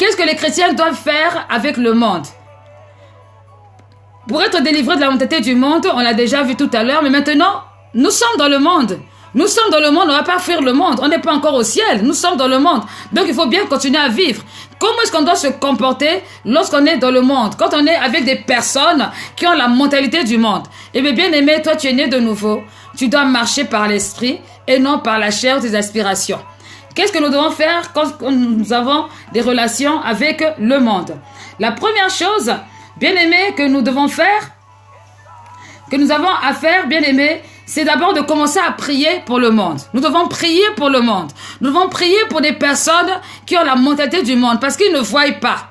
Qu'est-ce que les chrétiens doivent faire avec le monde? Pour être délivrés de la mentalité du monde, on l'a déjà vu tout à l'heure, mais maintenant, nous sommes dans le monde. Nous sommes dans le monde, on ne va pas fuir le monde. On n'est pas encore au ciel, nous sommes dans le monde. Donc il faut bien continuer à vivre. Comment est-ce qu'on doit se comporter lorsqu'on est dans le monde? Quand on est avec des personnes qui ont la mentalité du monde. Eh bien, bien aimé, toi tu es né de nouveau. Tu dois marcher par l'esprit et non par la chair des aspirations. Qu'est-ce que nous devons faire quand nous avons des relations avec le monde? La première chose, bien aimé, que nous devons faire, que nous avons à faire, bien aimé, c'est d'abord de commencer à prier pour le monde. Nous devons prier pour le monde. Nous devons prier pour des personnes qui ont la mentalité du monde parce qu'ils ne voient pas.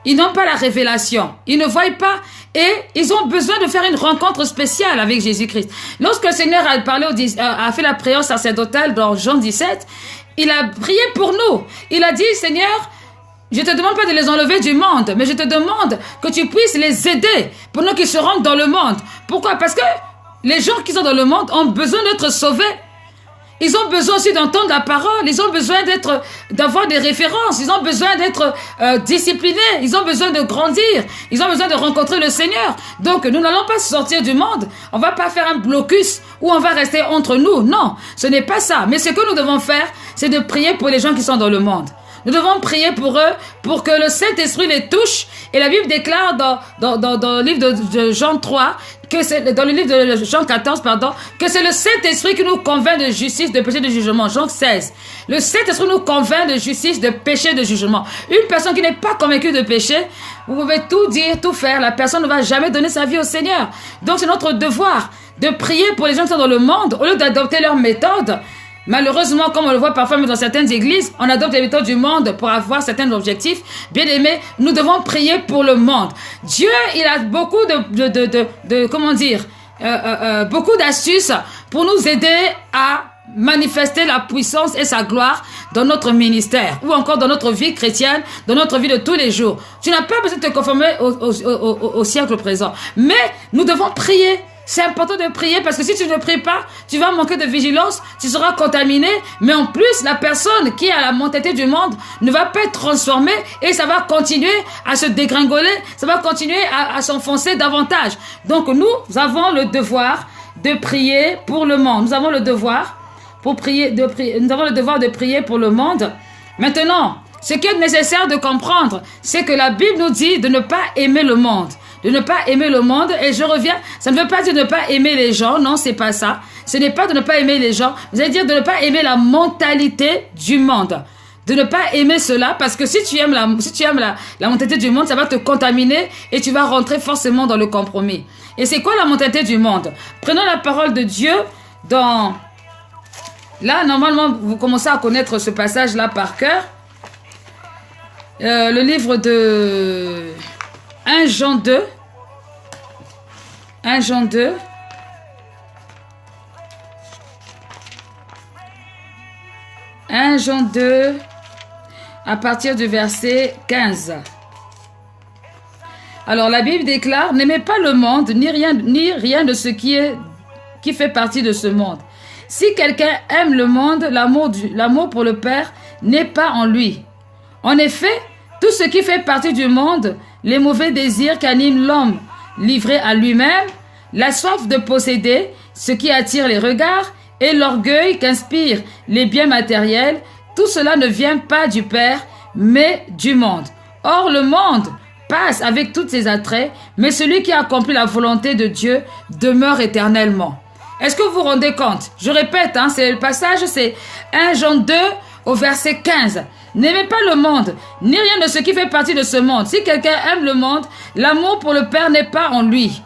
Ils n'ont pas la révélation. Ils ne voient pas et ils ont besoin de faire une rencontre spéciale avec Jésus-Christ. Lorsque le Seigneur a fait la prière sacerdotale dans Jean 17, il a prié pour nous. Il a dit, Seigneur, je ne te demande pas de les enlever du monde, mais je te demande que tu puisses les aider pendant qu'ils se rendent dans le monde. Pourquoi? Parce que les gens qui sont dans le monde ont besoin d'être sauvés. ils ont besoin aussi d'entendre la parole, ils ont besoin d'avoir des références, ils ont besoin d'être disciplinés, ils ont besoin de grandir, ils ont besoin de rencontrer le Seigneur. Donc, nous n'allons pas sortir du monde, on va pas faire un blocus où on va rester entre nous. Non, ce n'est pas ça. Mais ce que nous devons faire, c'est de prier pour les gens qui sont dans le monde. Nous devons prier pour eux, pour que le Saint-Esprit les touche. Et la Bible déclare dans le livre de Jean 3, dans le livre de Jean 14, pardon, que c'est le Saint-Esprit qui nous convainc de justice, de péché, de jugement. Jean 16. Le Saint-Esprit nous convainc de justice, de péché, de jugement. Une personne qui n'est pas convaincue de péché, vous pouvez tout dire, tout faire, la personne ne va jamais donner sa vie au Seigneur. Donc c'est notre devoir de prier pour les gens qui sont dans le monde, au lieu d'adopter leurs méthodes. Malheureusement, comme on le voit parfois dans certaines églises, on adopte les méthodes du monde pour avoir certains objectifs. Bien aimés, nous devons prier pour le monde. Dieu, il a beaucoup beaucoup d'astuces pour nous aider à manifester la puissance et sa gloire dans notre ministère ou encore dans notre vie chrétienne, dans notre vie de tous les jours. Tu n'as pas besoin de te conformer au siècle présent. Mais nous devons prier. C'est important de prier parce que si tu ne pries pas, tu vas manquer de vigilance, tu seras contaminé. Mais en plus, la personne qui est à la mentalité du monde ne va pas être transformée et ça va continuer à se dégringoler, ça va continuer à s'enfoncer davantage. Donc nous avons le devoir de prier pour le monde. Nous avons le devoir de prier pour le monde. Maintenant, ce qui est nécessaire de comprendre, c'est que la Bible nous dit de ne pas aimer le monde. De ne pas aimer le monde, et je reviens, ça ne veut pas dire de ne pas aimer les gens, non, c'est pas ça. Ce n'est pas de ne pas aimer les gens, vous allez dire de ne pas aimer la mentalité du monde. De ne pas aimer cela, parce que si tu aimes la mentalité du monde, ça va te contaminer et tu vas rentrer forcément dans le compromis. Et c'est quoi la mentalité du monde? Prenons la parole de Dieu dans... Là, normalement, vous commencez à connaître ce passage-là par cœur. Le livre de 1 Jean 2. 1 Jean 2. Jean 2, à partir du verset 15. Alors, la Bible déclare, « N'aimez pas le monde, ni rien de ce qui fait partie de ce monde. Si quelqu'un aime le monde, l'amour pour le Père n'est pas en lui. En effet, tout ce qui fait partie du monde, les mauvais désirs qui animent l'homme livré à lui-même, la soif de posséder, ce qui attire les regards, et l'orgueil qu'inspirent les biens matériels, tout cela ne vient pas du Père, mais du monde. Or, le monde passe avec tous ses attraits, mais celui qui accomplit la volonté de Dieu demeure éternellement. » Est-ce que vous vous rendez compte? Je répète, c'est le passage, c'est 1 Jean 2 au verset 15. N'aimez pas le monde, ni rien de ce qui fait partie de ce monde. Si quelqu'un aime le monde, l'amour pour le Père n'est pas en lui.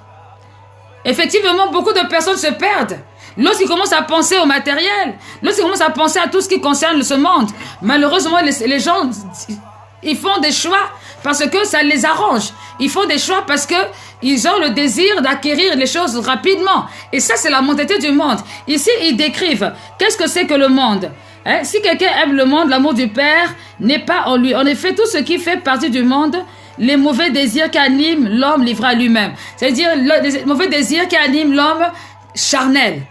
Effectivement, beaucoup de personnes se perdent. Lorsqu'ils commencent à penser au matériel, lorsqu'ils commencent à penser à tout ce qui concerne ce monde, malheureusement, les gens, ils font des choix parce que ça les arrange. Ils font des choix parce que ils ont le désir d'acquérir les choses rapidement. Et ça, c'est la mentalité du monde. Ici, ils décrivent qu'est-ce que c'est que le monde. Si quelqu'un aime le monde, l'amour du Père n'est pas en lui. En effet, tout ce qui fait partie du monde, les mauvais désirs qui animent l'homme livré à lui-même. C'est-à-dire les mauvais désirs qui animent l'homme charnel.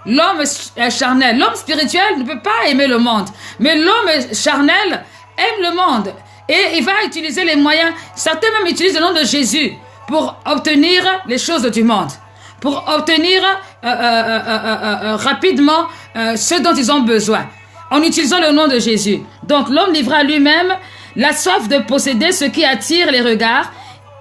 L'homme charnel. L'homme spirituel ne peut pas aimer le monde. Mais l'homme charnel aime le monde. Et il va utiliser les moyens. Certains même utilisent le nom de Jésus pour obtenir les choses du monde. Pour obtenir rapidement ce dont ils ont besoin. En utilisant le nom de Jésus. Donc l'homme livré à lui-même, la soif de posséder ce qui attire les regards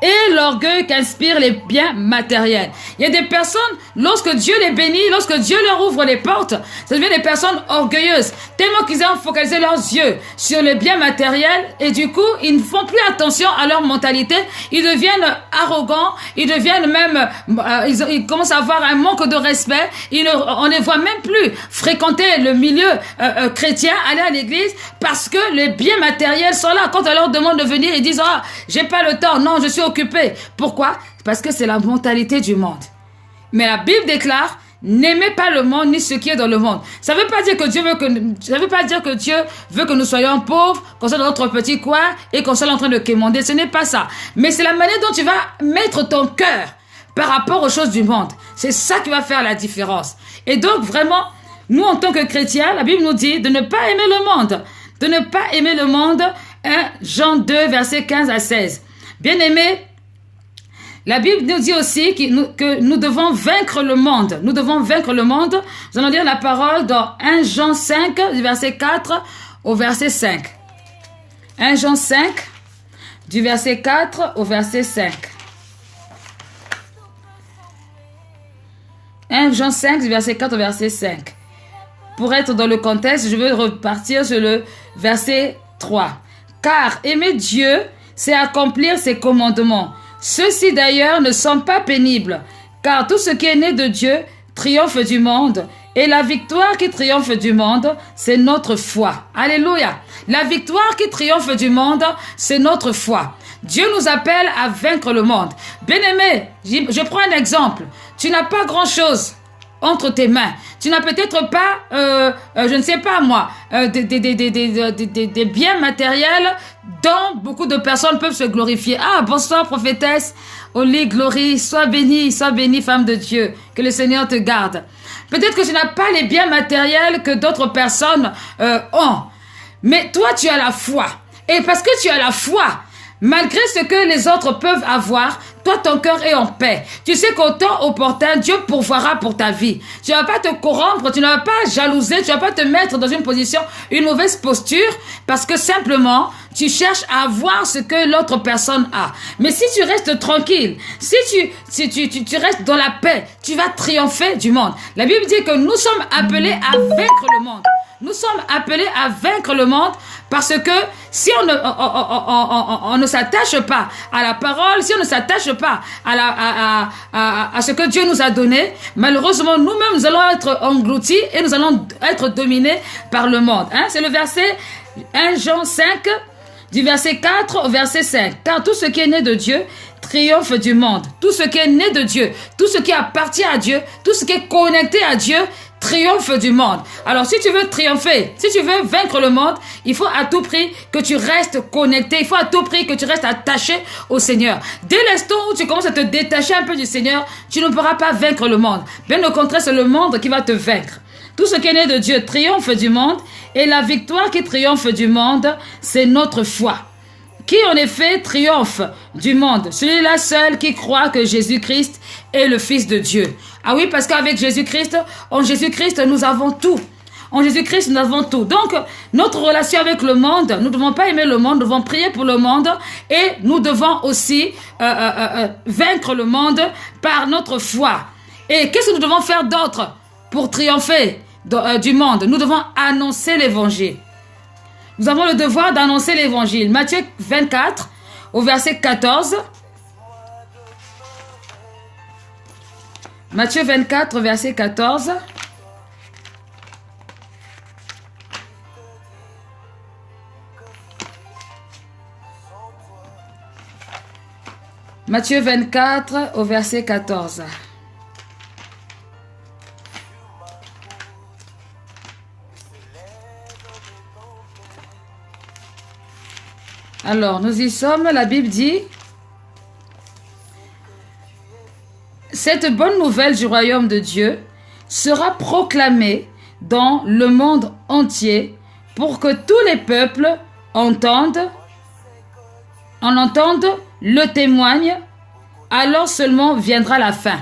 et l'orgueil qu'inspirent les biens matériels. Il y a des personnes, lorsque Dieu les bénit, lorsque Dieu leur ouvre les portes, ça devient des personnes orgueilleuses, tellement qu'ils ont focalisé leurs yeux sur les biens matériels et du coup, ils ne font plus attention à leur mentalité, ils deviennent arrogants, ils deviennent même, ils commencent à avoir un manque de respect, on ne voit même plus fréquenter le milieu chrétien, aller à l'église, parce que les biens matériels sont là. Quand on leur demande de venir, ils disent « Ah, j'ai pas le temps, non, je suis occupé. » Pourquoi? Parce que c'est la mentalité du monde. Mais la Bible déclare, n'aimez pas le monde ni ce qui est dans le monde. Ça veut pas dire que Dieu veut que nous soyons pauvres, qu'on soit dans notre petit coin et qu'on soit en train de quémander. Ce n'est pas ça. Mais c'est la manière dont tu vas mettre ton cœur par rapport aux choses du monde. C'est ça qui va faire la différence. Et donc vraiment, nous en tant que chrétiens, la Bible nous dit de ne pas aimer le monde. De ne pas aimer le monde. 1 Jean 2, versets 15 à 16. Bien aimés, la Bible nous dit aussi que nous devons vaincre le monde. Nous devons vaincre le monde. Nous allons lire la parole dans 1 Jean 5, du verset 4 au verset 5. 1 Jean 5, du verset 4 au verset 5. 1 Jean 5, du verset 4 au verset 5. Pour être dans le contexte, je veux repartir sur le verset 3. Car aimer Dieu, c'est accomplir ses commandements. Ceux-ci d'ailleurs ne sont pas pénibles, car tout ce qui est né de Dieu triomphe du monde. Et la victoire qui triomphe du monde, c'est notre foi. Alléluia. La victoire qui triomphe du monde, c'est notre foi. Dieu nous appelle à vaincre le monde. Bien-aimé, je prends un exemple. Tu n'as pas grand-chose entre tes mains. Tu n'as peut-être pas, je ne sais pas moi, des biens matériels dont beaucoup de personnes peuvent se glorifier. Ah, bonsoir prophétesse, Oli, glorie, sois bénie, femme de Dieu. Que le Seigneur te garde. Peut-être que tu n'as pas les biens matériels que d'autres personnes ont. Mais toi, tu as la foi. Et parce que tu as la foi, malgré ce que les autres peuvent avoir, toi, ton cœur est en paix. Tu sais qu'au temps opportun, Dieu pourvoira pour ta vie. Tu ne vas pas te corrompre, tu ne vas pas jalouser, tu ne vas pas te mettre dans une position, une mauvaise posture, parce que simplement, tu cherches à avoir ce que l'autre personne a. Mais si tu restes tranquille, si tu restes dans la paix, tu vas triompher du monde. La Bible dit que nous sommes appelés à vaincre le monde. Nous sommes appelés à vaincre le monde parce que si on ne s'attache pas à la parole, si on ne s'attache pas à ce que Dieu nous a donné, malheureusement, nous-mêmes, nous allons être engloutis et nous allons être dominés par le monde. Hein? C'est le verset 1 Jean 5, du verset 4 au verset 5. Car tout ce qui est né de Dieu triomphe du monde. Tout ce qui est né de Dieu, tout ce qui appartient à Dieu, tout ce qui est connecté à Dieu, triomphe du monde. Alors, si tu veux triompher, si tu veux vaincre le monde, il faut à tout prix que tu restes connecté. Il faut à tout prix que tu restes attaché au Seigneur. Dès l'instant où tu commences à te détacher un peu du Seigneur, tu ne pourras pas vaincre le monde. Bien au contraire, c'est le monde qui va te vaincre. Tout ce qui est né de Dieu triomphe du monde et la victoire qui triomphe du monde, c'est notre foi. Qui en effet triomphe du monde? Celui-là seul qui croit que Jésus-Christ est le Fils de Dieu. Ah oui, parce qu'avec Jésus-Christ, en Jésus-Christ, nous avons tout. En Jésus-Christ, nous avons tout. Donc, notre relation avec le monde, nous ne devons pas aimer le monde, nous devons prier pour le monde et nous devons aussi vaincre le monde par notre foi. Et qu'est-ce que nous devons faire d'autre pour triompher du monde? Nous devons annoncer l'évangile. Nous avons le devoir d'annoncer l'évangile. Matthieu 24, au verset 14. Matthieu 24, verset 14. Matthieu 24, au verset 14. Alors, nous y sommes, la Bible dit: cette bonne nouvelle du royaume de Dieu sera proclamée dans le monde entier pour que tous les peuples en entendent, le témoignent, alors seulement viendra la fin.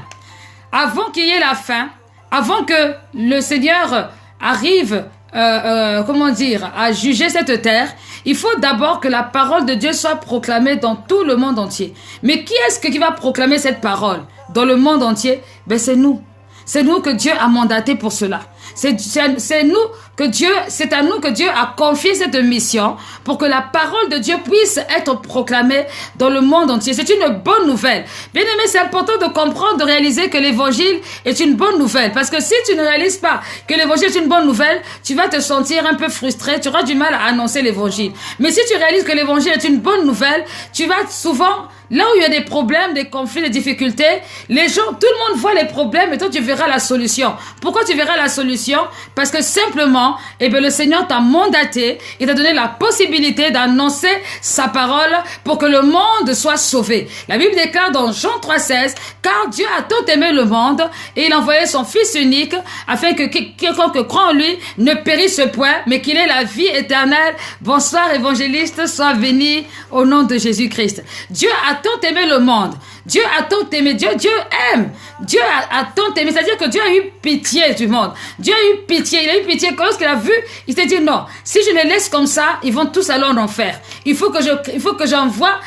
Avant qu'il y ait la fin, avant que le Seigneur arrive à juger cette terre, il faut d'abord que la parole de Dieu soit proclamée dans tout le monde entier. Mais qui est-ce qui va proclamer cette parole dans le monde entier? Ben c'est nous. C'est nous que Dieu a mandaté pour cela. C'est à nous que Dieu a confié cette mission pour que la parole de Dieu puisse être proclamée dans le monde entier. C'est une bonne nouvelle. Bien aimé, c'est important de comprendre, de réaliser que l'évangile est une bonne nouvelle. Parce que si tu ne réalises pas que l'évangile est une bonne nouvelle, tu vas te sentir un peu frustré, tu auras du mal à annoncer l'évangile. Mais si tu réalises que l'évangile est une bonne nouvelle, tu vas souvent, là où il y a des problèmes, des conflits, des difficultés, les gens, tout le monde voit les problèmes et toi tu verras la solution. Pourquoi tu verras la solution? solution parce que simplement, eh bien, le Seigneur t'a mandaté, il t'a donné la possibilité d'annoncer sa parole pour que le monde soit sauvé. La Bible déclare dans Jean 3,16, car Dieu a tant aimé le monde et il a envoyé son Fils unique afin que quiconque croit en lui ne périsse point, mais qu'il ait la vie éternelle. Bonsoir, évangéliste, sois béni au nom de Jésus-Christ. Dieu a tant aimé le monde. Dieu a tant aimé. Dieu aime. Dieu a tant aimé. C'est-à-dire que Dieu a eu pitié du monde. Dieu a eu pitié. Il a eu pitié. Lorsqu'il a vu, il s'est dit non. Si je les laisse comme ça, ils vont tous aller en enfer. Il faut que j'envoie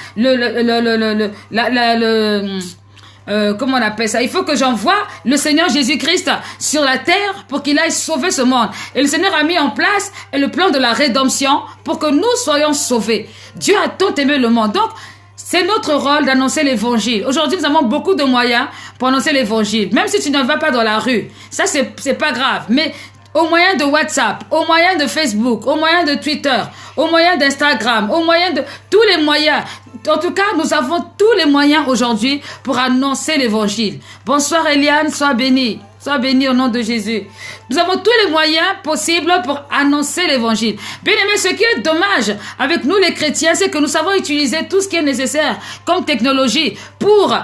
comment on appelle ça? Il faut que j'envoie le Seigneur Jésus-Christ sur la terre pour qu'il aille sauver ce monde. Et le Seigneur a mis en place le plan de la rédemption pour que nous soyons sauvés. Dieu a tant aimé le monde. Donc, c'est notre rôle d'annoncer l'évangile. Aujourd'hui, nous avons beaucoup de moyens pour annoncer l'évangile. Même si tu ne vas pas dans la rue, ça c'est pas grave. Mais au moyen de WhatsApp, au moyen de Facebook, au moyen de Twitter, au moyen d'Instagram, au moyen de tous les moyens. En tout cas, nous avons tous les moyens aujourd'hui pour annoncer l'évangile. Bonsoir Eliane, sois bénie. Sois béni au nom de Jésus. Nous avons tous les moyens possibles pour annoncer l'évangile. Bien aimé, ce qui est dommage avec nous les chrétiens, c'est que nous savons utiliser tout ce qui est nécessaire comme technologie pour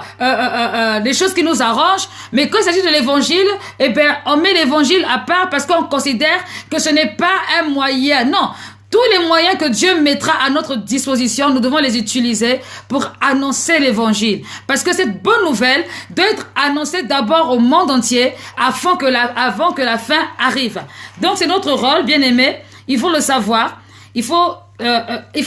des choses qui nous arrangent. Mais quand il s'agit de l'évangile, eh bien, on met l'évangile à part parce qu'on considère que ce n'est pas un moyen. Non. Tous les moyens que Dieu mettra à notre disposition, nous devons les utiliser pour annoncer l'évangile. Parce que cette bonne nouvelle doit être annoncée d'abord au monde entier avant que la fin arrive. Donc c'est notre rôle, bien aimé. Il faut le savoir. Il faut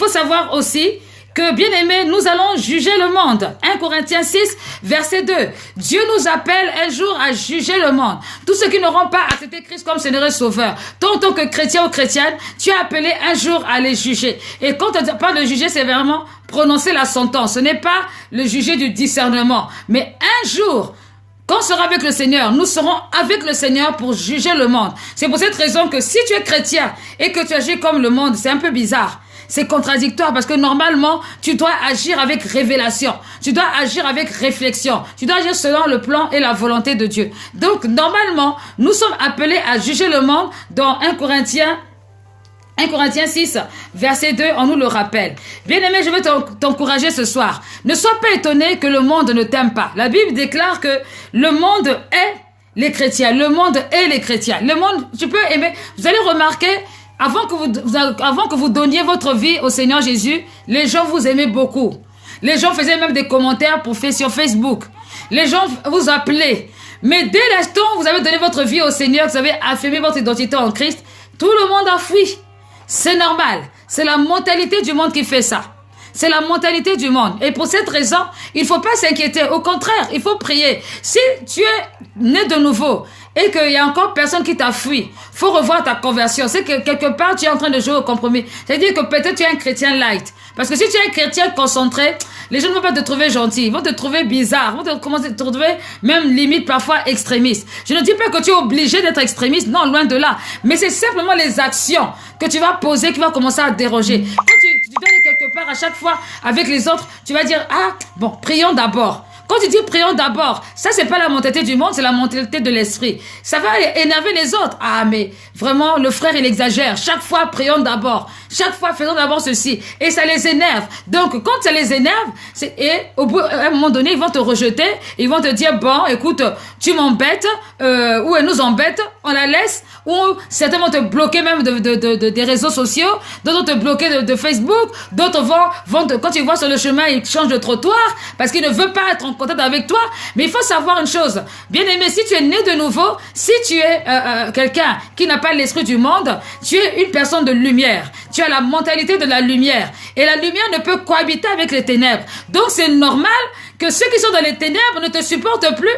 savoir aussi que, bien aimé, nous allons juger le monde. 1 Corinthiens 6, verset 2. Dieu nous appelle un jour à juger le monde. Tous ceux qui n'auront pas accepté Christ comme Seigneur et Sauveur, toi, en tant que chrétien ou chrétienne, tu es appelé un jour à les juger. Et quand on parle de juger, c'est vraiment prononcer la sentence. Ce n'est pas le juger du discernement. Mais un jour, quand on sera avec le Seigneur, nous serons avec le Seigneur pour juger le monde. C'est pour cette raison que si tu es chrétien et que tu agis comme le monde, c'est un peu bizarre. C'est contradictoire parce que normalement, tu dois agir avec révélation. Tu dois agir avec réflexion. Tu dois agir selon le plan et la volonté de Dieu. Donc, normalement, nous sommes appelés à juger le monde dans 1 Corinthiens 6, verset 2, on nous le rappelle. Bien-aimé, je veux t'encourager ce soir. Ne sois pas étonné que le monde ne t'aime pas. La Bible déclare que le monde est les chrétiens. Le monde est les chrétiens. Le monde, tu peux aimer. Vous allez remarquer, avant que vous donniez votre vie au Seigneur Jésus, les gens vous aimaient beaucoup. Les gens faisaient même des commentaires sur Facebook. Les gens vous appelaient. Mais dès l'instant où vous avez donné votre vie au Seigneur, vous avez affirmé votre identité en Christ, tout le monde a fui. C'est normal. C'est la mentalité du monde qui fait ça. C'est la mentalité du monde. Et pour cette raison, il ne faut pas s'inquiéter. Au contraire, il faut prier. Si tu es né de nouveau et qu'il y a encore personne qui t'a fui, faut revoir ta conversion. C'est que quelque part, tu es en train de jouer au compromis. C'est-à-dire que peut-être tu es un chrétien light. Parce que si tu es un chrétien concentré, les gens ne vont pas te trouver gentil. Ils vont te trouver bizarre. Ils vont commencer à te trouver même limite parfois extrémiste. Je ne dis pas que tu es obligé d'être extrémiste. Non, loin de là. Mais c'est simplement les actions que tu vas poser qui vont commencer à déroger. Quand tu dois aller quelque part à chaque fois avec les autres, tu vas dire, ah, bon, prions d'abord. Quand tu dis prions d'abord, ça c'est pas la mentalité du monde, c'est la mentalité de l'esprit. Ça va énerver les autres. Ah mais vraiment le frère il exagère. Chaque fois prions d'abord. Chaque fois faisons d'abord ceci. Et ça les énerve. Donc quand ça les énerve, à un moment donné ils vont te rejeter. Ils vont te dire bon écoute tu m'embêtes ou elle nous embête, on la laisse. Ou certains vont te bloquer même des réseaux sociaux. D'autres vont te bloquer de Facebook. D'autres vont quand tu vois sur le chemin ils changent de trottoir parce qu'ils ne veulent pas être en contact avec toi. Mais il faut savoir une chose. Bien aimé, si tu es né de nouveau, si tu es quelqu'un qui n'a pas l'esprit du monde, tu es une personne de lumière. Tu as la mentalité de la lumière. Et la lumière ne peut cohabiter avec les ténèbres. Donc c'est normal que ceux qui sont dans les ténèbres ne te supportent plus.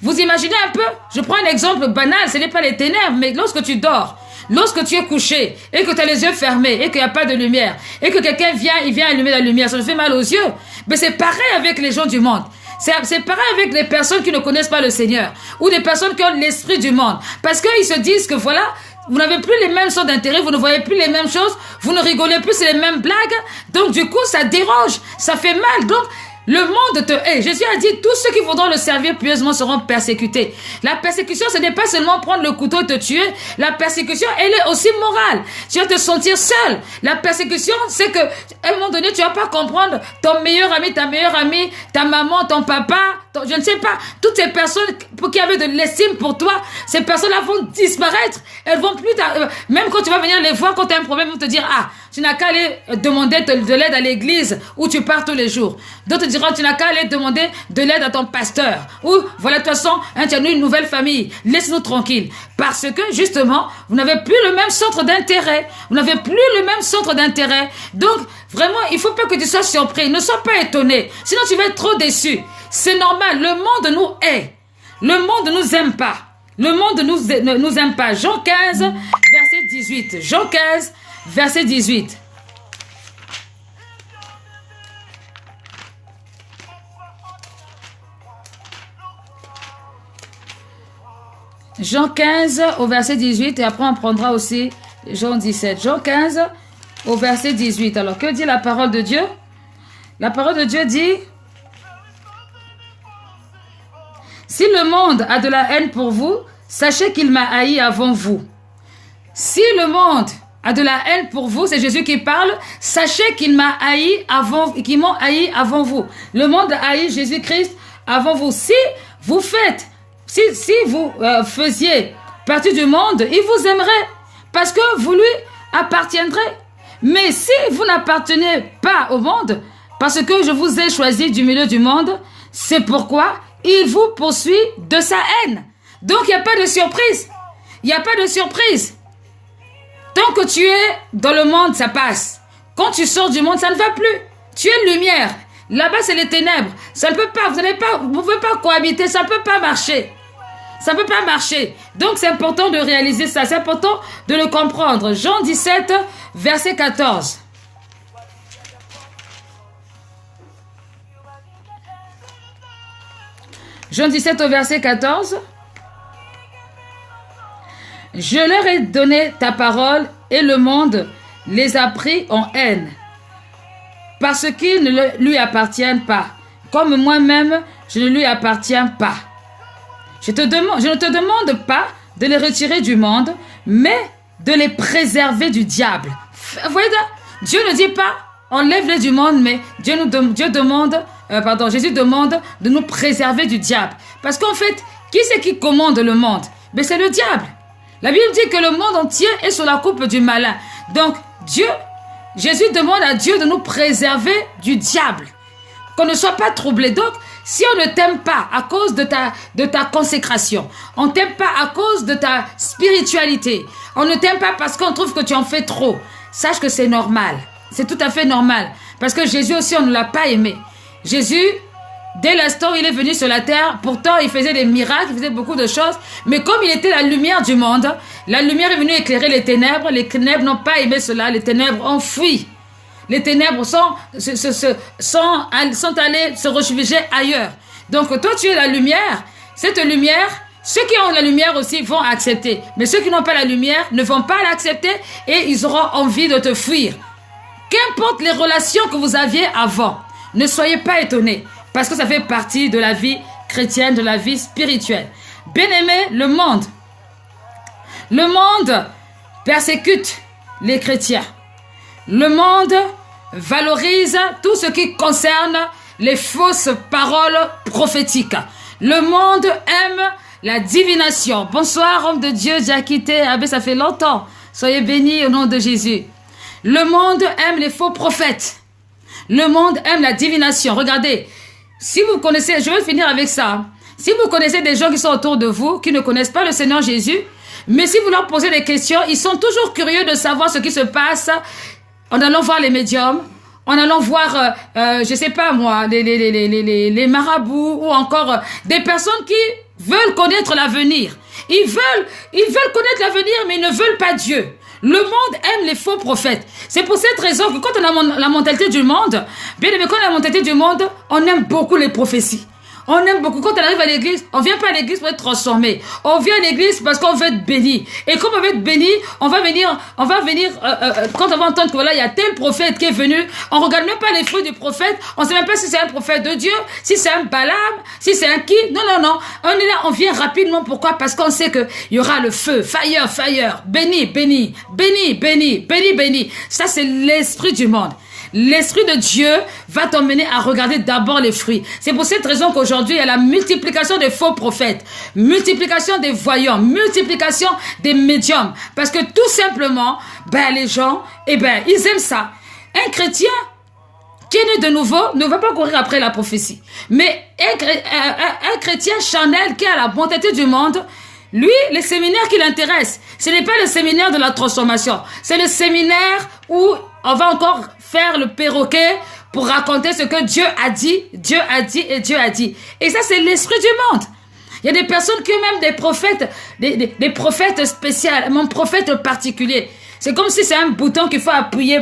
Vous imaginez un peu? Je prends un exemple banal. Ce n'est pas les ténèbres, mais lorsque tu dors, lorsque tu es couché et que tu as les yeux fermés et qu'il n'y a pas de lumière et que quelqu'un vient allumer la lumière, ça te fait mal aux yeux. Mais c'est pareil avec les gens du monde. C'est pareil avec les personnes qui ne connaissent pas le Seigneur ou des personnes qui ont l'esprit du monde. Parce qu'ils se disent que voilà, vous n'avez plus les mêmes sortes d'intérêts, vous ne voyez plus les mêmes choses, vous ne rigolez plus, c'est les mêmes blagues. Donc du coup, ça dérange, ça fait mal. Donc Le monde te hait. Jésus a dit, tous ceux qui voudront le servir pieusement seront persécutés. La persécution, ce n'est pas seulement prendre le couteau et te tuer. La persécution, elle est aussi morale. Tu vas te sentir seul. La persécution, c'est que, à un moment donné, tu vas pas comprendre ton meilleur ami, ta meilleure amie, ta maman, ton papa, je ne sais pas, toutes ces personnes qui avaient de l'estime pour toi, ces personnes-là vont disparaître. Elles vont plus, même quand tu vas venir les voir, quand tu as un problème, ils vont te dire, ah, tu n'as qu'à aller demander de l'aide à l'église où tu pars tous les jours. D'autres diront, tu n'as qu'à aller demander de l'aide à ton pasteur. Ou, voilà, de toute façon, tu as une nouvelle famille. Laisse-nous tranquilles. Parce que, justement, vous n'avez plus le même centre d'intérêt. Vous n'avez plus le même centre d'intérêt. Donc, vraiment, il ne faut pas que tu sois surpris. Ne sois pas étonné. Sinon, tu vas être trop déçu. C'est normal. Le monde nous hait. Le monde ne nous aime pas. Le monde ne nous aime pas. Jean 15, verset 18. Jean 15, verset 18. Jean 15 au verset 18 et après on prendra aussi Jean 17. Jean 15 au verset 18. Alors que dit la parole de Dieu? La parole de Dieu dit: si le monde a de la haine pour vous, sachez qu'il m'a haï avant vous. Si le monde a de la haine pour vous, c'est Jésus qui parle, sachez qu'il m'a haï avant, qu'ils m'ont haï avant vous. Le monde a haï Jésus-Christ avant vous. Si vous faites, si vous faisiez partie du monde, il vous aimerait parce que vous lui appartiendrez. Mais si vous n'appartenez pas au monde, parce que je vous ai choisi du milieu du monde, c'est pourquoi il vous poursuit de sa haine. Donc, il n'y a pas de surprise. Il n'y a pas de surprise. Tant que tu es dans le monde, ça passe. Quand tu sors du monde, ça ne va plus. Tu es lumière. Là-bas, c'est les ténèbres. Ça ne peut pas, vous ne pouvez pas cohabiter, ça ne peut pas marcher. Ça ne peut pas marcher. Donc, c'est important de réaliser ça. C'est important de le comprendre. Jean 17, verset 14. Jean 17 au verset 14. Je leur ai donné ta parole et le monde les a pris en haine parce qu'ils ne lui appartiennent pas. Comme moi-même, je ne lui appartiens pas. Je ne te demande pas de les retirer du monde, mais de les préserver du diable. Vous voyez, Dieu ne dit pas enlève-les du monde, mais Jésus demande de nous préserver du diable. Parce qu'en fait, qui c'est qui commande le monde? Mais c'est le diable. La Bible dit que le monde entier est sous la coupe du malin. Donc, Jésus demande à Dieu de nous préserver du diable. Qu'on ne soit pas troublé. Donc, si on ne t'aime pas à cause de ta consécration, on ne t'aime pas à cause de ta spiritualité, on ne t'aime pas parce qu'on trouve que tu en fais trop, sache que c'est normal. C'est tout à fait normal. Parce que Jésus aussi, on ne l'a pas aimé. Jésus, dès l'instant où il est venu sur la terre, pourtant il faisait des miracles, il faisait beaucoup de choses, mais comme il était la lumière du monde, la lumière est venue éclairer les ténèbres n'ont pas aimé cela, les ténèbres ont fui. Les ténèbres sont allées se réfugier ailleurs. Donc toi tu es la lumière, cette lumière, ceux qui ont la lumière aussi vont accepter, mais ceux qui n'ont pas la lumière ne vont pas l'accepter et ils auront envie de te fuir. Qu'importe les relations que vous aviez avant, ne soyez pas étonnés. Parce que ça fait partie de la vie chrétienne, de la vie spirituelle. Bien-aimé, le monde persécute les chrétiens. Le monde valorise tout ce qui concerne les fausses paroles prophétiques. Le monde aime la divination. Bonsoir, homme de Dieu, Diakité. Ah ben, ça fait longtemps. Soyez bénis au nom de Jésus. Le monde aime les faux prophètes. Le monde aime la divination. Regardez. Si vous connaissez, je vais finir avec ça. Si vous connaissez des gens qui sont autour de vous, qui ne connaissent pas le Seigneur Jésus, mais si vous leur posez des questions, ils sont toujours curieux de savoir ce qui se passe en allant voir les médiums, en allant voir, je sais pas moi, les marabouts ou encore des personnes qui veulent connaître l'avenir. Ils veulent connaître l'avenir, mais ils ne veulent pas Dieu. Le monde aime les faux prophètes. C'est pour cette raison que quand on a la mentalité du monde, bien aimé, quand on a la mentalité du monde, on aime beaucoup les prophéties. On aime beaucoup. Quand on arrive à l'église, on vient pas à l'église pour être transformé. On vient à l'église parce qu'on veut être béni. Et comme on veut être béni, on va venir, quand on va entendre que voilà, il y a tel prophète qui est venu, on regarde même pas les fruits du prophète, on sait même pas si c'est un prophète de Dieu, si c'est un Balaam, si c'est un qui. Non, non, non. On est là, on vient rapidement. Pourquoi? Parce qu'on sait que il y aura le feu, fire, béni, béni, béni, béni, béni, béni. Ça, c'est l'esprit du monde. L'Esprit de Dieu va t'emmener à regarder d'abord les fruits. C'est pour cette raison qu'aujourd'hui, il y a la multiplication des faux prophètes, multiplication des voyants, multiplication des médiums. Parce que tout simplement, les gens, ils aiment ça. Un chrétien qui est né de nouveau ne va pas courir après la prophétie. Mais un chrétien charnel qui a la bonté du monde, lui, les séminaires qui l'intéressent, ce n'est pas le séminaire de la transformation. C'est le séminaire où on va encore faire le perroquet pour raconter ce que Dieu a dit, Dieu a dit et Dieu a dit. Et ça, c'est l'esprit du monde. Il y a des personnes qui ont même des prophètes, des prophètes spéciaux, mon prophète particulier. C'est comme si c'est un bouton qu'il faut appuyer.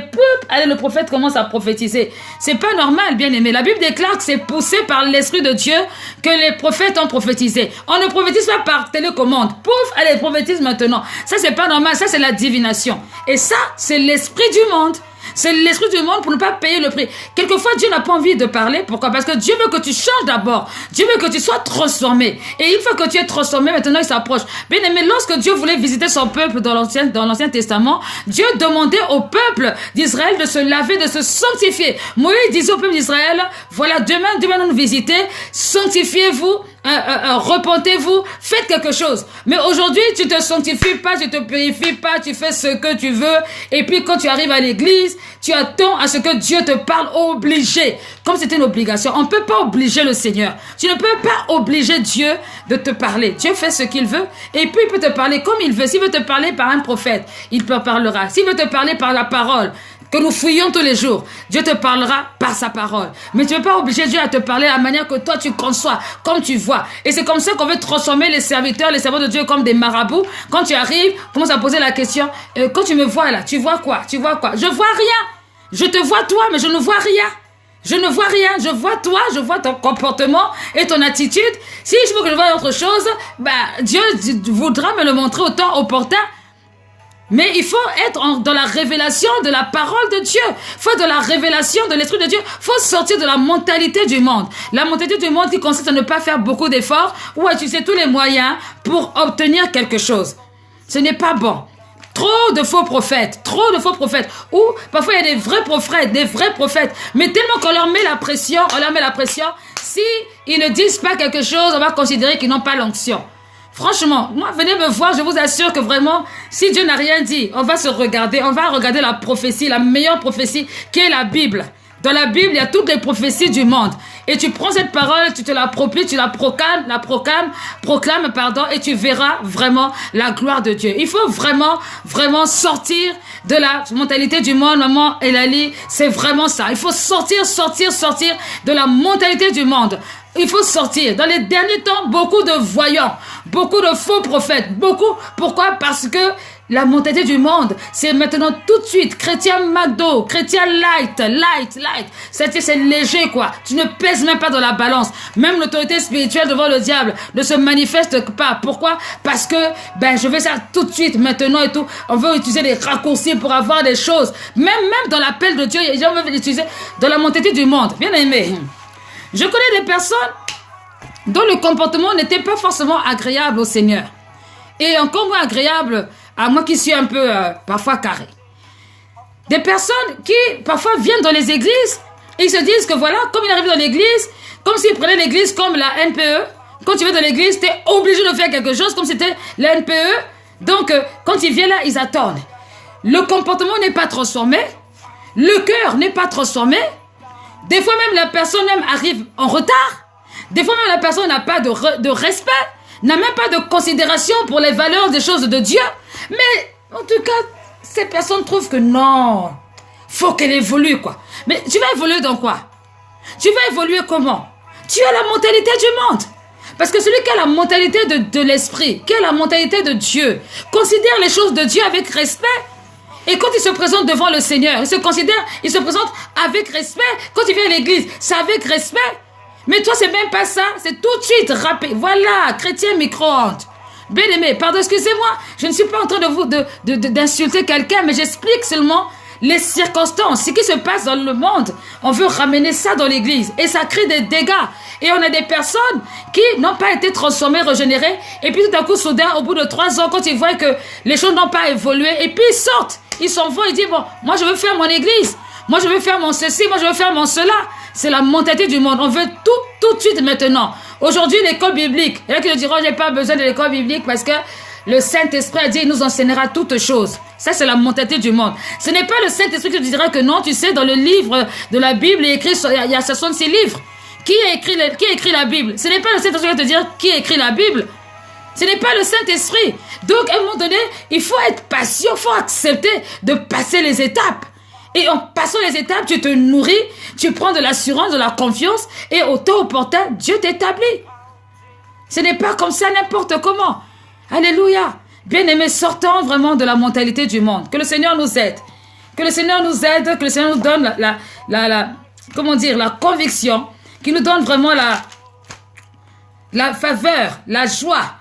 Allez, le prophète commence à prophétiser. C'est pas normal, bien aimé. La Bible déclare que c'est poussé par l'Esprit de Dieu que les prophètes ont prophétisé. On ne prophétise pas par télécommande. Allez, prophétise maintenant. Ça, c'est pas normal. Ça, c'est la divination. Et ça, c'est l'esprit du monde. C'est l'esprit du monde pour ne pas payer le prix. Quelquefois, Dieu n'a pas envie de parler. Pourquoi? Parce que Dieu veut que tu changes d'abord. Dieu veut que tu sois transformé. Et une fois que tu es transformé, maintenant, il s'approche. Bien aimé, lorsque Dieu voulait visiter son peuple dans l'Ancien Testament, Dieu demandait au peuple d'Israël de se laver, de se sanctifier. Moïse disait au peuple d'Israël, voilà, demain nous visiter, sanctifiez-vous, repentez-vous, faites quelque chose. Mais aujourd'hui, tu te sanctifies pas, tu te purifies pas, tu fais ce que tu veux. Et puis quand tu arrives à l'église, tu attends à ce que Dieu te parle obligé. Comme c'était une obligation. On ne peut pas obliger le Seigneur. Tu ne peux pas obliger Dieu de te parler. Dieu fait ce qu'il veut. Et puis il peut te parler comme il veut. S'il veut te parler par un prophète, il te parlera. S'il veut te parler par la parole, que nous fouillons tous les jours, Dieu te parlera par sa parole. Mais tu ne peux pas obliger Dieu à te parler à la manière que toi tu conçois, comme tu vois. Et c'est comme ça qu'on veut transformer les serviteurs, les servants de Dieu comme des marabouts. Quand tu arrives, commence à poser la question, quand tu me vois là, tu vois quoi? Tu vois quoi? Je vois rien. Je te vois toi, mais je ne vois rien. Je ne vois rien. Je vois toi, je vois ton comportement et ton attitude. Si je veux que je vois autre chose, Dieu voudra me le montrer au temps opportun. Mais il faut être dans la révélation de la parole de Dieu. Il faut de la révélation de l'Esprit de Dieu. Il faut sortir de la mentalité du monde. La mentalité du monde qui consiste à ne pas faire beaucoup d'efforts ou à utiliser tous les moyens pour obtenir quelque chose. Ce n'est pas bon. Trop de faux prophètes. Ou parfois il y a des vrais prophètes. Mais tellement qu'on leur met la pression, si ils ne disent pas quelque chose, on va considérer qu'ils n'ont pas l'onction. Franchement, moi, venez me voir, je vous assure que vraiment, si Dieu n'a rien dit, on va regarder la prophétie, la meilleure prophétie, qui est la Bible. Dans la Bible, il y a toutes les prophéties du monde. Et tu prends cette parole, tu te l'appropries, tu la proclames, et tu verras vraiment la gloire de Dieu. Il faut vraiment sortir de la mentalité du monde. Maman Elali, c'est vraiment ça. Il faut sortir de la mentalité du monde. Il faut sortir. Dans les derniers temps, beaucoup de voyants, beaucoup de faux prophètes, Pourquoi? Parce que la mentalité du monde, c'est maintenant tout de suite chrétien McDo, chrétien light. C'est léger, quoi. Tu ne pèses même pas dans la balance. Même l'autorité spirituelle devant le diable ne se manifeste pas. Pourquoi? Parce que, je vais ça tout de suite, maintenant et tout. On veut utiliser des raccourcis pour avoir des choses. Même dans l'appel de Dieu, les gens veulent l'utiliser dans la mentalité du monde. Bien aimé. Je connais des personnes dont le comportement n'était pas forcément agréable au Seigneur. Et encore moins agréable à moi qui suis un peu parfois carré. Des personnes qui parfois viennent dans les églises et ils se disent que voilà, comme ils arrivent dans l'église, comme s'ils prenaient l'église comme la NPE. Quand tu vas dans l'église, tu es obligé de faire quelque chose comme c'était la NPE. Donc, quand ils viennent là, ils attendent. Le comportement n'est pas transformé. Le cœur n'est pas transformé. Des fois même, la personne même arrive en retard. Des fois même, la personne n'a pas de respect, n'a même pas de considération pour les valeurs des choses de Dieu. Mais, en tout cas, ces personnes trouvent que non, faut qu'elle évolue, quoi. Mais tu vas évoluer dans quoi? Tu vas évoluer comment? Tu as la mentalité du monde. Parce que celui qui a la mentalité de l'esprit, qui a la mentalité de Dieu, considère les choses de Dieu avec respect. Et quand il se présente devant le Seigneur, il se présente avec respect. Quand il vient à l'église, c'est avec respect. Mais toi, c'est même pas ça. C'est tout de suite râpé. Voilà, chrétien micro-ondes. Bien-aimé, pardon, excusez-moi. Je ne suis pas en train d'insulter quelqu'un, mais j'explique seulement les circonstances, ce qui se passe dans le monde. On veut ramener ça dans l'église et ça crée des dégâts. Et on a des personnes qui n'ont pas été transformées, régénérées. Et puis tout à coup, soudain, au bout de 3 ans, quand ils voient que les choses n'ont pas évolué, et puis ils sortent, ils s'en vont, ils disent, bon, moi je veux faire mon église. Moi je veux faire mon ceci, moi je veux faire mon cela. C'est la mentalité du monde. On veut tout de suite maintenant. Aujourd'hui, l'école biblique. Il y en a qui nous diront, j'ai pas besoin de l'école biblique parce que le Saint-Esprit a dit, il nous enseignera toutes choses. Ça, c'est la mentalité du monde. Ce n'est pas le Saint-Esprit qui te dira que non, tu sais, dans le livre de la Bible, il y a 66 livres. Qui a écrit la Bible? Ce n'est pas le Saint-Esprit qui va te dire qui a écrit la Bible. Ce n'est pas le Saint-Esprit. Donc, à un moment donné, il faut être patient, il faut accepter de passer les étapes. Et en passant les étapes, tu te nourris, tu prends de l'assurance, de la confiance, et au temps opportun, Dieu t'établit. Ce n'est pas comme ça n'importe comment. Alléluia. Bien-aimés, sortons vraiment de la mentalité du monde. Que le Seigneur nous aide. Que le Seigneur nous aide, que le Seigneur nous donne la conviction, qui nous donne vraiment la faveur, la joie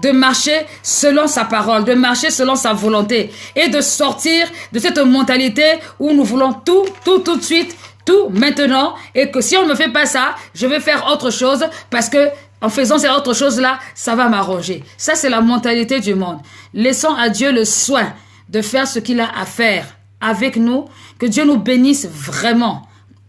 de marcher selon sa parole, de marcher selon sa volonté et de sortir de cette mentalité où nous voulons tout de suite, tout maintenant, et que si on ne me fait pas ça, je vais faire autre chose parce que en faisant cette autre chose-là, ça va m'arranger. Ça, c'est la mentalité du monde. Laissons à Dieu le soin de faire ce qu'il a à faire avec nous, que Dieu nous bénisse vraiment,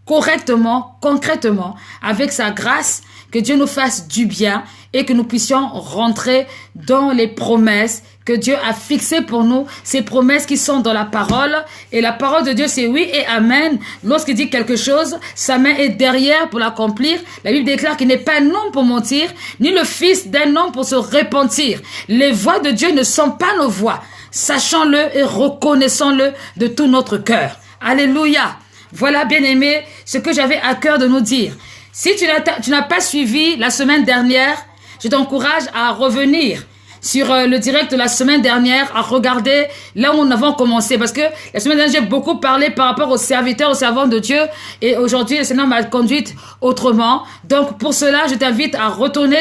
correctement, concrètement, avec sa grâce, que Dieu nous fasse du bien et que nous puissions rentrer dans les promesses que Dieu a fixées pour nous, ces promesses qui sont dans la parole. Et la parole de Dieu, c'est oui et amen. Lorsqu'il dit quelque chose, sa main est derrière pour l'accomplir. La Bible déclare qu'il n'est pas un homme pour mentir, ni le fils d'un homme pour se repentir. Les voix de Dieu ne sont pas nos voix. Sachons-le et reconnaissons-le de tout notre cœur. Alléluia. Voilà, bien-aimés, ce que j'avais à cœur de nous dire. Si tu n'as pas suivi la semaine dernière, je t'encourage à revenir sur le direct de la semaine dernière, à regarder là où nous avons commencé. Parce que la semaine dernière, j'ai beaucoup parlé par rapport aux serviteurs, aux servants de Dieu. Et aujourd'hui, le Seigneur m'a conduite autrement. Donc, pour cela, je t'invite à retourner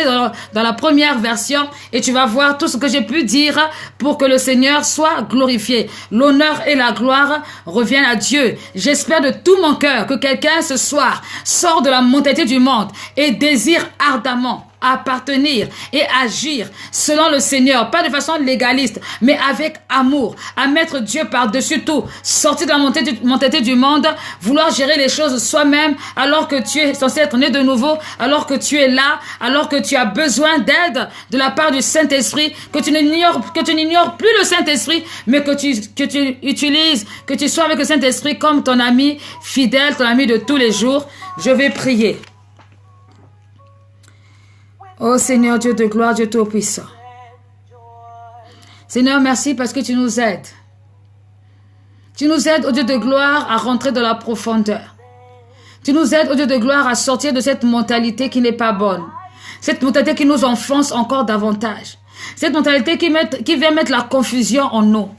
dans la première version et tu vas voir tout ce que j'ai pu dire pour que le Seigneur soit glorifié. L'honneur et la gloire reviennent à Dieu. J'espère de tout mon cœur que quelqu'un ce soir sort de la mentalité du monde et désire ardemment appartenir et agir selon le Seigneur, pas de façon légaliste, mais avec amour, à mettre Dieu par-dessus tout, sortir de la mentalité du monde, vouloir gérer les choses soi-même, alors que tu es censé être né de nouveau, alors que tu es là, alors que tu as besoin d'aide de la part du Saint-Esprit, que tu n'ignores plus le Saint-Esprit, mais que tu utilises, que tu sois avec le Saint-Esprit comme ton ami fidèle, ton ami de tous les jours. Je vais prier. Oh Seigneur, Dieu de gloire, Dieu tout-puissant. Seigneur, merci parce que tu nous aides. Tu nous aides, oh Dieu de gloire, à rentrer dans la profondeur. Tu nous aides, oh Dieu de gloire, à sortir de cette mentalité qui n'est pas bonne. Cette mentalité qui nous enfonce encore davantage. Cette mentalité qui vient mettre la confusion en nous.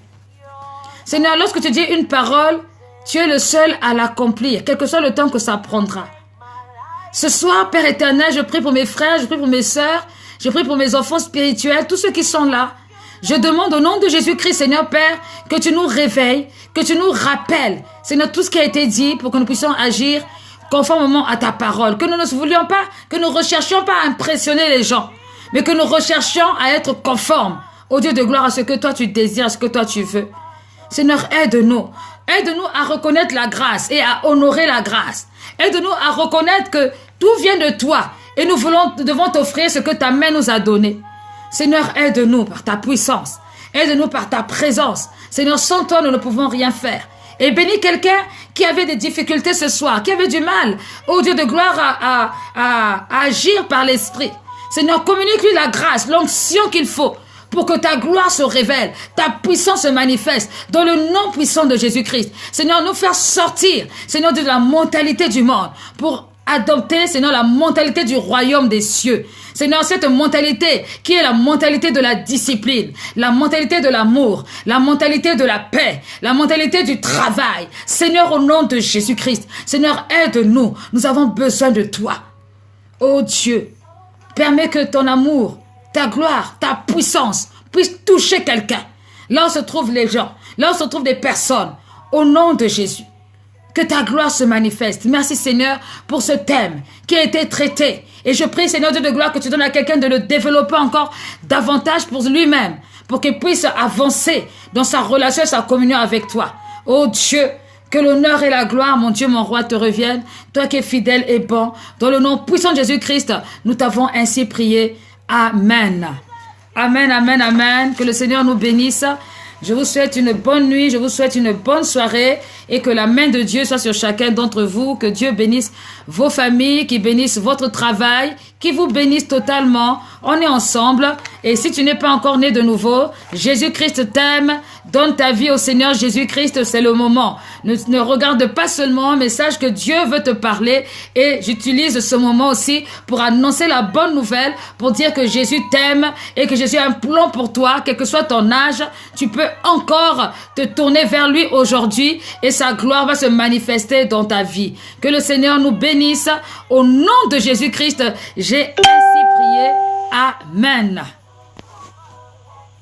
Seigneur, lorsque tu dis une parole, tu es le seul à l'accomplir, quel que soit le temps que ça prendra. Ce soir, Père éternel, je prie pour mes frères, je prie pour mes sœurs, je prie pour mes enfants spirituels, tous ceux qui sont là. Je demande au nom de Jésus-Christ, Seigneur Père, que tu nous réveilles, que tu nous rappelles, Seigneur, tout ce qui a été dit pour que nous puissions agir conformément à ta parole. Que nous ne voulions pas, que nous recherchions pas à impressionner les gens, mais que nous recherchions à être conformes au Dieu de gloire, à ce que toi tu désires, à ce que toi tu veux. Seigneur, aide-nous. Aide-nous à reconnaître la grâce et à honorer la grâce. Aide-nous à reconnaître que tout vient de toi et nous devons t'offrir ce que ta main nous a donné. Seigneur, aide-nous par ta puissance. Aide-nous par ta présence. Seigneur, sans toi, nous ne pouvons rien faire. Et bénis quelqu'un qui avait des difficultés ce soir, qui avait du mal, ô Dieu de gloire, à agir par l'Esprit. Seigneur, communique-lui la grâce, l'onction qu'il faut pour que ta gloire se révèle, ta puissance se manifeste dans le nom puissant de Jésus-Christ. Seigneur, nous faire sortir, Seigneur, de la mentalité du monde pour adopter, Seigneur, la mentalité du royaume des cieux. Seigneur, cette mentalité qui est la mentalité de la discipline, la mentalité de l'amour, la mentalité de la paix, la mentalité du travail. Seigneur, au nom de Jésus-Christ, Seigneur, aide-nous. Nous avons besoin de toi. Oh Dieu, permets que ton amour, ta gloire, ta puissance puisse toucher quelqu'un. Là où se trouvent les gens, là où se trouvent des personnes, au nom de Jésus. Que ta gloire se manifeste. Merci Seigneur pour ce thème qui a été traité. Et je prie Seigneur Dieu de gloire que tu donnes à quelqu'un de le développer encore davantage pour lui-même, pour qu'il puisse avancer dans sa relation et sa communion avec toi. Oh Dieu, que l'honneur et la gloire, mon Dieu, mon roi, te reviennent. Toi qui es fidèle et bon, dans le nom puissant de Jésus-Christ, nous t'avons ainsi prié. Amen. Amen, amen, amen. Que le Seigneur nous bénisse. Je vous souhaite une bonne nuit, je vous souhaite une bonne soirée et que la main de Dieu soit sur chacun d'entre vous, que Dieu bénisse vos familles, qu'il bénisse votre travail, qu'il vous bénisse totalement. On est ensemble et si tu n'es pas encore né de nouveau, Jésus-Christ t'aime, donne ta vie au Seigneur Jésus-Christ, c'est le moment. Ne regarde pas seulement, mais sache que Dieu veut te parler et j'utilise ce moment aussi pour annoncer la bonne nouvelle, pour dire que Jésus t'aime et que Jésus a un plan pour toi, quel que soit ton âge, tu peux encore te tourner vers lui aujourd'hui et sa gloire va se manifester dans ta vie. Que le Seigneur nous bénisse. Au nom de Jésus-Christ, j'ai ainsi prié. Amen.